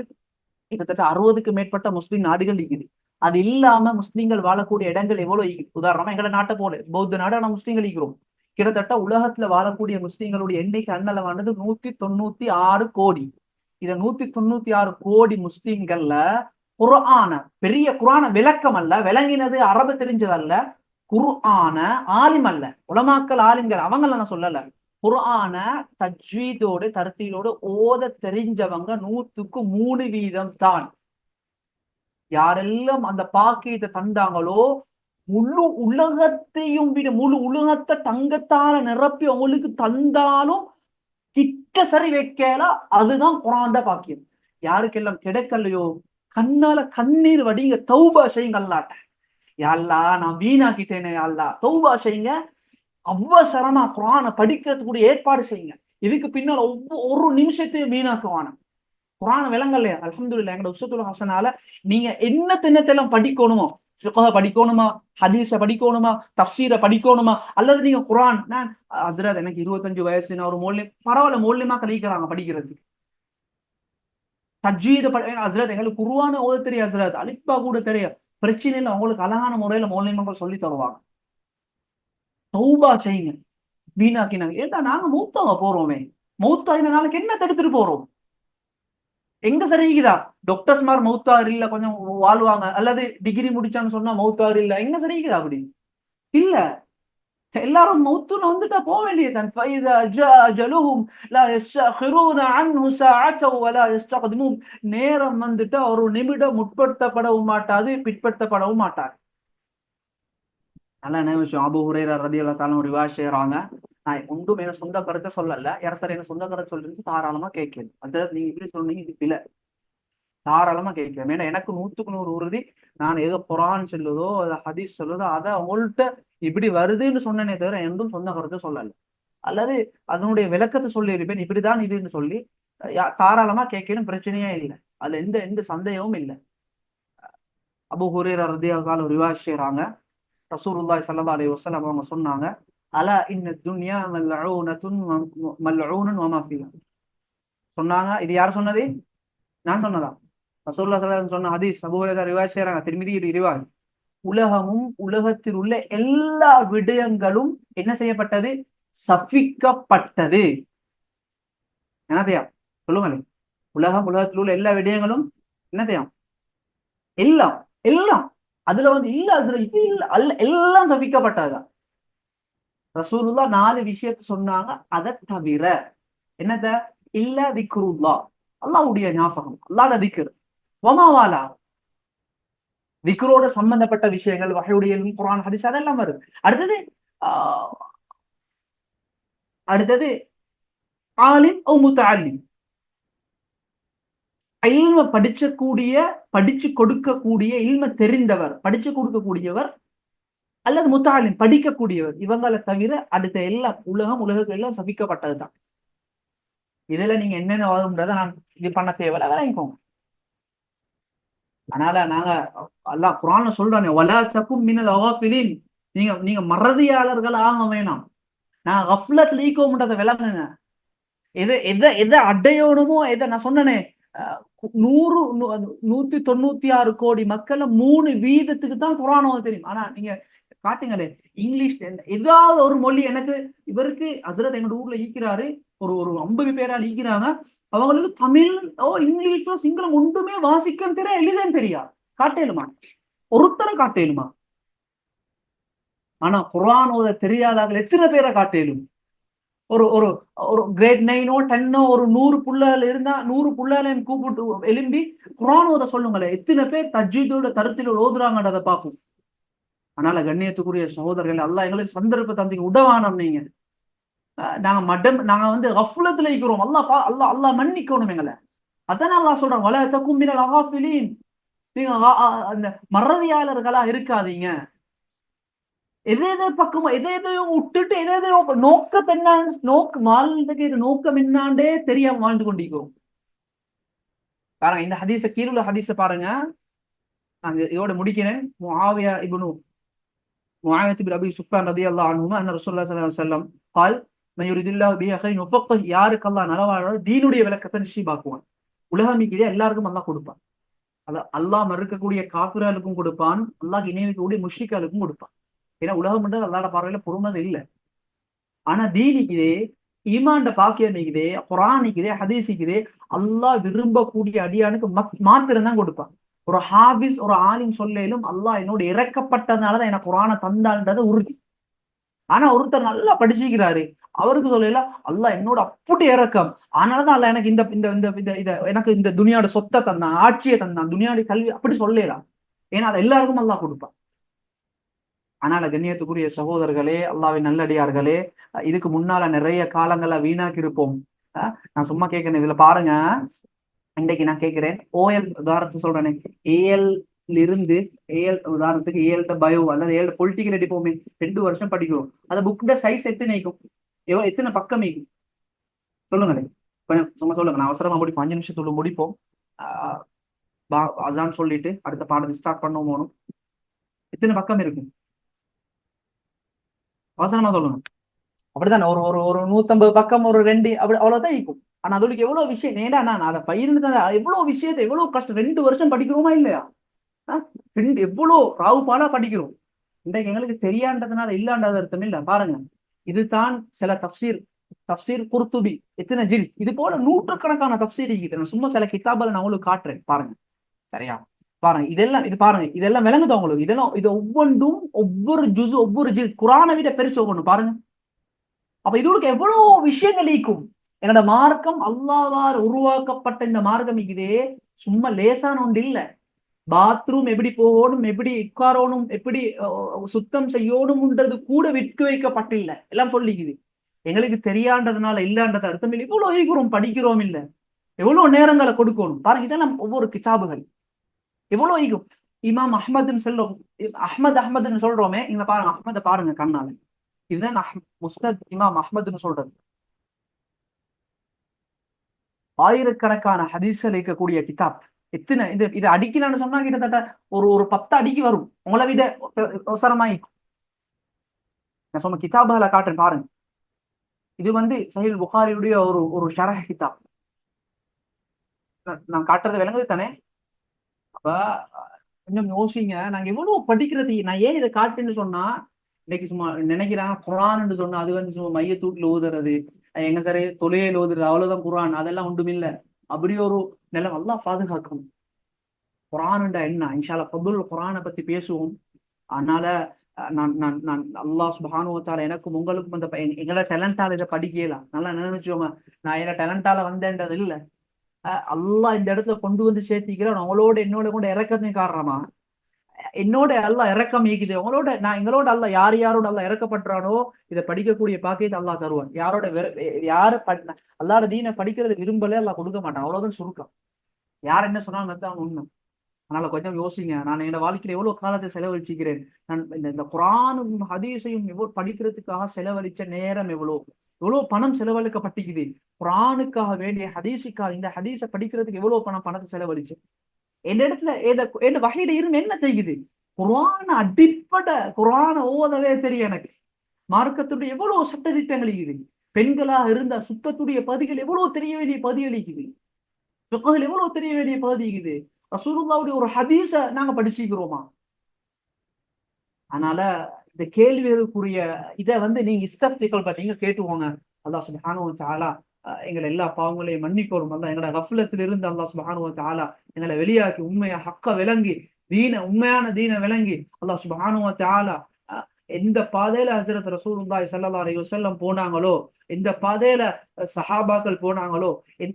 கிட்டத்தட்ட 60க்கு மேற்பட்ட முஸ்லிம் நாடுகள் இருக்குது. அது இல்லாம முஸ்லிம்கள் வாழக்கூடிய இடங்கள் எவ்வளவு இருக்குது. உதாரணமா எங்களை நாட்டை போல பௌத்த நாடு, ஆனா முஸ்லிம்கள் இருக்கிறோம். கிட்டத்தட்ட உலகத்துல வாழக்கூடிய முஸ்லிம்களுடைய எண்ணிக்கை அண்ணளவானது 196 கோடி. இத 196 கோடி முஸ்லிம்கள்ல குர்ஆன, பெரிய குர்ஆன விளக்கம் அல்ல, விளங்கினது அரபு தெரிஞ்சதல்ல, குர்ஆன ஆலிம் அல்ல, உலமாக்கள் ஆலிம்கள் அவங்கள நான் சொல்லல, குர்ஆன தஜ்வீதோடு தர்தீலோடு ஓத தெரிஞ்சவங்க 100%-3% தான். யாரெல்லாம் அந்த பாக்கியத்தை தந்தாங்களோ, முழு உலகத்தையும் விட, முழு உலகத்தை தங்கத்தால நிரப்பி அவங்களுக்கு தந்தாலும் கிட்ட சரி வைக்கல. அதுதான் குர்ஆன் பாக்கியம். யாருக்கெல்லாம் கிடைக்கலையோ கண்ணால கண்ணீர் வடிங்க, தௌபா செய்யுங்க அல்லாஹ்ட்ட. யா அல்லாஹ் நான் வீணாக்கிட்டேனே, யா அல்லாஹ் தௌபா செய்யுங்க. அவசரமா குர்ஆனை படிக்கிறதுக்கு ஏற்பாடு செய்யுங்க. இதுக்கு பின்னால் ஒரு நிமிஷத்தையும் வீணாக்குவான. குர்ஆன் விளங்கலையா? அல்ஹம்துலில்லாஹ் எங்கட உஸ்வத்துல் ஹஸனால நீங்க என்னத்தெல்லாம் படிக்கணுமோ, ஃபிக்ஹ படிக்கணுமா, ஹதீஸ படிக்கணுமா, தஃப்சீர படிக்கணுமா, அல்லது நீங்க குர்ஆன், நான் ஹஸ்ரத் எனக்கு 25 வயசு, நான் ஒரு மௌலிம், பரவாயில்ல மௌலிமா கலிக்கிறாங்க படிக்கிறதுக்கு. தஜ்வீத ஹஸ்ரத் எங்களுக்கு குர்ஆனை ஓத தெரியும் ஹஸ்ரத், அலிஃபா கூட தெரியும், பிரச்சனை இல்லை, உங்களுக்கு அழகான முறையில மௌலிமாக்கள் சொல்லி தருவாங்க. தௌபா செய்யுங்க. வீணாக்கினாங்க. ஏன்டா நாங்க மூத்தாக போறோமே, மௌத்தாயின நாளைக்கு என்ன தடுத்துட்டு போறோம்? எங்க சரிக்குதா? டாக்டர்ஸ் மாதிரி மௌத்தார் இல்ல கொஞ்சம் வாழ்வாங்க, அல்லது டிகிரி முடிச்சான்னு சொன்னா மௌத்தார் இல்ல, எங்க சரிக்குதா? அப்படி இல்ல. எல்லாரும் மௌத்துன்னு வந்துட்டா போக வேண்டியதுதான். நேரம் வந்துட்டா ஒரு நிமிடம் முற்படுத்தப்படவும் மாட்டாது, பிற்படுத்தப்படவும் மாட்டாது. நல்ல என்ன விஷயம், அபூ ஹுரைரா ரலியல்லாஹு தஆலா ரிவாயத் செய்றாங்க. நான் ஒன்றும் என்ன சொந்த கருத்தை சொல்லல, யார சார் என்ன சொந்த கருத்தை சொல்லிருந்து தாராளமா கேட்கல. ஹஜ்ரத் நீங்க இப்படி சொன்னீங்க, இது பிழை. தாராளமா கேட்கிறேன். ஏன்னா எனக்கு 100க்கு 100 உறுதி. நான் ஏதோ குரான் சொல்லுதோ ஹதீஸ் சொல்லுதோ அதை அவங்கள்ட்ட இப்படி வருதுன்னு சொன்னனே தவிர என்றும் சொந்த கருத்தை சொல்லல. அல்லது அதனுடைய விளக்கத்தை சொல்லி இருப்பேன், இப்படிதான் இதுன்னு சொல்லி தாராளமா கேட்கணும், பிரச்சனையே இல்லை. அதுல எந்த எந்த சந்தேகமும் இல்லை. அபூ ஹுரைரா ரலியல்லாஹு அன்ஹு ரிவாயத் செய்றாங்க, ரசூலுல்லாஹி ஸல்லல்லாஹு அலைஹி வஸல்லம் அவங்க சொன்னாங்க, அலா இன்ன துன்யா மல்ஊனத்துன் மல்ஊனுன் வமா ஃபீஹா. சொன்னாங்க. இது யார் சொன்னது? நான் சொன்னதா? ரசூலுல்லாஹி ஸல்லல்லாஹு அலைஹி வஸல்லம் சொன்ன ஹதீஸ். அபூ ஹுரைரா ரிவாயத் செய்றாங்க, திர்மிதி ரிவாயத். உலகமும் உலகத்தில் உள்ள எல்லா விடயங்களும் என்ன செய்யப்பட்டது? சபிக்கப்பட்டது. என்ன தெரியும் சொல்லுங்க. உலகத்தில் உள்ள எல்லா விடயங்களும் என்ன தெரியும்? எல்லாம் எல்லாம் அதுல இல்ல, அதுல இது இல்ல, எல்லாம் சபிக்கப்பட்டதுதான். ரசூலுல்லாஹ் 4 விஷயத்தை சொன்னாங்க. அதை தவிர என்னத? இல்ல திக்ருல்லா, அல்லாஹ்வுடைய ஞாபகம், அல்லாஹ்வுடைய திக்ர். வமாவாலா, திக்ரோட சம்பந்தப்பட்ட விஷயங்கள், வஹ்யுடைய குர்ஆன் ஹதீஸ் அதெல்லாம் வருது. அடுத்தது அடுத்தது ஆலிம் ஓ முத்தஅல்லிம், இல்ம படிச்சு கொடுக்கக்கூடிய, இல்ம தெரிந்தவர், படிச்சு கொடுக்கக்கூடியவர், அல்லது முத்தஅல்லிம் படிக்கக்கூடியவர். இவங்களை தவிர அடுத்த எல்லாம் உலகத்துல எல்லாம் சபிக்கப்பட்டதுதான். இதுல நீங்க என்னென்ன வாதம்ன்றதை நான் இது பண்ண தேவையில்ல, விளங்கிக்கோங்க. அதனால நாங்க அல்லாஹ் குர்ஆன்ல சொல்றானே, வலா தகும் மினல் காஃபிலின், நீங்க மறதியாளர்கள் ஆக வேணாம். நான் கஃப்லத்ல ஈக்கோம்ன்றதை விளங்குங்க. எதை அடையணுமோ, நான் சொன்னனே 196 கோடி மக்கள் 3% தான் குர்ஆன் ஓத தெரியும். ஆனா நீங்க காட்டுங்களே, இங்கிலீஷ் ஏதாவது ஒரு மொழி. எனக்கு இவருக்கு ஹஸ்ரத் எங்க ஊர்ல ஈக்கிறாரு, ஒரு 50 பேரால் ஈக்கிறாங்க. அவங்களுக்கு தமிழ் இங்கிலீஷோ சிங்களம் ஒன்றுமே வாசிக்க தெரியா, எழுதன்னு தெரியா. காட்டேலுமா? ஒருத்தரை காட்டேலுமா? ஆனா குர்ஆன் ஓத தெரியாதவர்கள் எத்தனை பேரை காட்டேலும்? ஒரு ஒரு ஒரு கிரேட் 9ஓ 10ஓ ஒரு 100 புள்ளால இருந்தா 100 புள்ளாலையும் கூப்பிட்டு எழும்பி குர்ஆன் ஓத சொல்லுங்களேன். எத்தனை பேர் தஜ்வீதோட கருத்தில் ஓதுறாங்கன்றதை பார்ப்போம். அதனால கண்ணியத்துக்குரிய சகோதரர்கள், அல்லாஹ் எங்களுக்கு சந்தர்ப்பத்தை தந்தீங்க, உடவானம். நீங்க நாங்க கஃப்லத்துல இருக்கிறோம். அல்லாஹ் மன்னிக்கணும் எங்களை. அதான் அல்லாஹ் சொல்றான், வலா தகும் மினல் காஃபிலின், நீங்க அந்த மறதியாளர்களா இருக்காதீங்க. எதேதோ பக்கமா எதையோ விட்டுட்டு எதையோ நோக்கத்தை என்ன வாழ்ந்துக்கு நோக்கம் என்னாண்டே தெரியாம வாழ்ந்து கொண்டிருக்கிறோம். பாருங்க இந்த ஹதீஸ, கீழுள்ள ஹதீஸ பாருங்க. நான் இதோட முடிக்கிறேன். முஆவியா இப்னு அபி சுஃப்யான் ரலியல்லாஹு அன்ஹு அன்ன ரசூலுல்லாஹி ஸல்லல்லாஹு அலைஹி வஸல்லம் قال من يريد الله به خيرا يفقهه, யாருக்கு அல்லாஹ் நலவாழ்வு தீனுடைய விளக்கத்தை நிச்சயமாக்குவான். உலகமிக்கே எல்லாருக்கும் அல்லாஹ் கொடுப்பான். அல்லாஹ் மறுக்கக்கூடிய காஃபிர்களுக்கும் கொடுப்பான், அல்லாஹ் இணை வைக்கக்கூடிய முஷ்ரிக்களுக்கும் கொடுப்பான். ஏன்னா உலகம் என்றது அல்லாஹ்வோட பார்வையில பொறுமது இல்லை. ஆனா தீனிக்குதே, ஈமான்ட பாக்கியமிக்குதே, குர்ஆனிக்குதே, ஹதீஸிக்குதே, அல்லாஹ் விரும்பக்கூடிய அடியானுக்கு மாத்திரம் தான் கொடுப்பான். ஒரு ஹாபிஸ், ஒரு ஆலிம் சொல்லும் அல்லாஹ் என்னோட இறக்கப்பட்டதுனாலதான் எனக்கு குர்ஆனை தந்தான்றது உறுதி. ஆனா ஒருத்தர் நல்லா படிச்சுக்கிறாரு, அவருக்கு சொல்லல அல்லாஹ் என்னோட அப்படி இறக்கம், அதனாலதான் அல்லாஹ் எனக்கு எனக்கு இந்த துனியாவோட சொத்தை தந்தான், ஆட்சியை தந்தான், துனியாவுடைய கல்வி, அப்படி சொல்லலாம். ஏன்னா அதை எல்லாருக்கும் அல்லாஹ் கொடுப்பான். அதனால கண்ணியத்துக்குரிய சகோதரர்களே, அல்லாஹ்வின் நல்லடியார்களே, இதுக்கு முன்னால நிறைய காலங்களை வீணாக்கி இருப்போம். நான் சும்மா கேட்கிறேன். இதுல பாருங்க, இன்றைக்கு நான் கேட்கிறேன், ஓஎல் உதாரணத்துக்கு சொல்றேனே, ஏஎல் இருந்து உதாரணத்துக்கு ஏஎல்ட பயோ அல்லது ஏஎல் பொலிட்டிக்கல் எடுப்போமே, 2 வருஷம் படிக்கிறோம். அந்த புக்ட சைஸ் எத்தனை இருக்கும், எத்தனை பக்கம் இருக்கும் சொல்லுங்களேன். கொஞ்சம் சும்மா சொல்லுங்க. நான் அவசரமா முடிப்போம், 5 நிமிஷத்துள்ள முடிப்போம். அதான் சொல்லிட்டு அடுத்த பாடத்தை ஸ்டார்ட் பண்ண போகணும். எத்தனை பக்கம் இருக்கும் அவசரமா சொல்லணும். அப்படித்தானே, ஒரு 150 பக்கம், ஒரு 2 அப்படி அவ்வளவுதான் இருக்கும். ஆனா அதுக்கு எவ்வளவு விஷயம். ஏன்னா நான் அதை பயிர்ந்து எவ்வளவு விஷயத்தை, எவ்வளவு கஷ்டம். 2 வருஷம் படிக்கிறோமா இல்லையா? எவ்வளவு ராவுபாலா படிக்கிறோம். இன்றைக்கு எங்களுக்கு தெரியாண்டதுனால இல்லாண்டது அர்த்தம் இல்ல. பாருங்க, இதுதான் சில தஃப்சீர் குர்துபி, எத்தனை ஜில், இது போல நூற்றுக்கணக்கான தஃப்சீர் இருக்குது. சும்மா சில கிதாபுல நான் உங்களுக்கு காட்டுறேன், பாருங்க. சரியா? பாருங்க, இது பாருங்க, இதெல்லாம் விளங்குது உங்களுக்கு. இது ஒவ்வொன்றும் ஒவ்வொரு ஜுஸ், ஒவ்வொரு ஜில் குர்ஆனை விட பெருசு ஒவ்வொன்று. பாருங்க, அப்ப இதுக்கு எவ்வளவு விஷயங்கள் ஈக்கும். என்னோட மார்க்கம் அல்லாஹ்வால் உருவாக்கப்பட்ட இந்த மார்க்கம் இதே சும்மா லேசான ஒன்று இல்ல. பாத்ரூம் எப்படி போகணும், எப்படி உட்காரணும், எப்படி சுத்தம் செய்யணும்ன்றது கூட விட்டு வைக்கப்பட்டில்லை. எல்லாம் சொல்லிக்குது. எங்களுக்கு தெரியாண்டதுனால இல்லாண்டது அர்த்தம் இல்லை. இவ்வளவு ஈக்கிறோம், படிக்கிறோம் இல்ல. எவ்வளவு நேரங்களை கொடுக்கணும் பாருங்க. இதெல்லாம் ஒவ்வொரு கிதாபுகள் எவ்வளவு ஈகும். இமாம் அஹ்மதுன்னு சொல்றோம், அஹ்மதுன்னு சொல்றோமே, இங்க பாருங்க அஹ்மத பாருங்க கண்ணால. இதுதான் முஸ்னத் இமாம் அஹ்மதுன்னு சொல்றது. ஆயிரக்கணக்கான ஹதீஸ்கள் இருக்கக்கூடிய கிதாப். எத்தனை இது அடிக்கலான்னு சொன்னா கிட்டத்தட்ட ஒரு 10 அடிக்கு வரும். உங்களை விட அவசரமாய் நான் சொன்ன கிதாபுகளை காட்டுறேன் பாருங்க. இது வந்து சஹீல் புகாரியுடைய ஒரு ஷரஹ் கிதாப். நான் காட்டுறது விளங்குது தானே? அப்ப கொஞ்சம் யோசிங்க, நாங்க எவ்வளவு படிக்கிறது. நான் ஏன் இதை காட்டுன்னு சொன்னா, இன்னைக்கு சும்மா நினைக்கிறாங்க குரான்னு சொன்னா அது வந்து சும்மா மையத்தூட்டில் ஓதுறது, எங்க சரி தொழில் ஓதுறது, அவ்வளவுதான் குரான், அதெல்லாம் ஒன்றும் இல்லை. அப்படி ஒரு நிலம் அல்லாஹ் பாதுகாக்கும். குரான்டா என்ன, இன்ஷால்லா ஃபதுல் குரானை பத்தி பேசுவோம். அதனால நான் நான் நான் அல்லாஹ் சுப்ஹானஹு வ தஆலா எனக்கும் உங்களுக்கும் அந்த எங்களோட டேலண்டால இதை படிக்கலாம். நல்லா நினைச்சோங்க, நான் என்ன டேலண்டால வந்தேன்றது இல்லை. அல்லாஹ் இந்த இடத்துல கொண்டு வந்து சேர்த்திக்கிறேன். அவங்களோட என்னோட கூட இறக்கத்தின் காரணமா என்னோட அல்லாஹ் இறக்கம் ஈக்குது. அவங்களோட நான் எங்களோட அல்லாஹ் யாரோட அல்லாஹ் இறக்கப்படுறானோ இதை படிக்கக்கூடிய பாக்கியத்தை அல்லாஹ் தருவான். யாரோட யாரு அல்லாஹ்வோட தீனை படிக்கிறது விரும்பலே அல்லாஹ் கொடுக்க மாட்டான். அவ்வளவுதான் சுருக்கம். யார் என்ன சொன்னாலும் அதுதான் உண்மை. அதனால கொஞ்சம் யோசிங்க. நான் என்னோட வாழ்க்கையில எவ்வளவு காலத்தை செலவழிச்சுக்கிறேன். நான் இந்த குரானும் ஹதீஸையும் எவ்வளவு படிக்கிறதுக்காக செலவழிச்ச நேரம் எவ்வளவு பணம் செலவழிக்கப்பட்டிக்குது. குரானுக்காக வேண்டிய ஹதீஸுக்காக, இந்த ஹதீஸை படிக்கிறதுக்கு எவ்வளவு பணத்தை செலவழிச்சு என் இடத்துல என் வகையில இருந்து என்ன தெரியுது. குரான அடிப்படை குரான ஓதவே தெரியும் எனக்கு. மார்க்கத்துடைய எவ்வளவு சட்ட திட்டங்கள் இருக்குது. பெண்களாக இருந்த சுத்தத்துடைய பகுதிகள் எவ்வளவு தெரிய வேண்டிய பகுதிகள் இருக்குது. ஃபிக்ஹ்ல எவ்வளவு தெரிய வேண்டிய பகுதி இருக்குது. ரசூலுல்லாஹ்வுடைய ஒரு ஹதீஸ நாங்க படிச்சுக்கிறோமா? அதனால இந்த கேள்விகளுக்குரிய இதை வந்து நீங்க இஸ்தஃப்திகள் நீங்க கேட்டுவோங்க. அல்லாஹ் சுப்ஹானஹு வ தஆலா எங்களை எல்லா பாவங்களையும் மன்னிக்கோரும். அல்லாஹ் எங்களோட கஃப்லத்தில் இருந்து அல்லாஹ் சுப்ஹானஹு வ தஆலா எங்களை வெளியாக்கி உண்மையா ஹக்க விளங்கி உண்மையான தீனை விளங்கி அல்லாஹ் சுப்ஹானஹு வ தஆலா எந்த பாதையில ஹஸரத் ரசூலுல்லாஹி ஸல்லல்லாஹு அலைஹி வஸல்லம் போனாங்களோ, எந்த பாதையில சஹாபாக்கள் போனாங்களோ,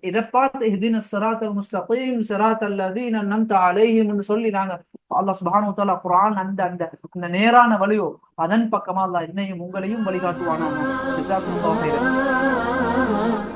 இதை பார்த்து இஹ்தினஸ் ஸிராத்தல் முஸ்தகீம் ஸிராத்தல் லதீன அன்அம்த அலைஹிம்னு சொல்லி நாங்க அல்லாஹ் சுப்ஹானஹு வ தஆலா குர்ஆன் அந்த நேரான வழியோ அதன் பக்கமா அல்லாஹ் என்னையும் உங்களையும் வழிகாட்டுவானாக. ஜஸாக்குமுல்லாஹு கைரன்.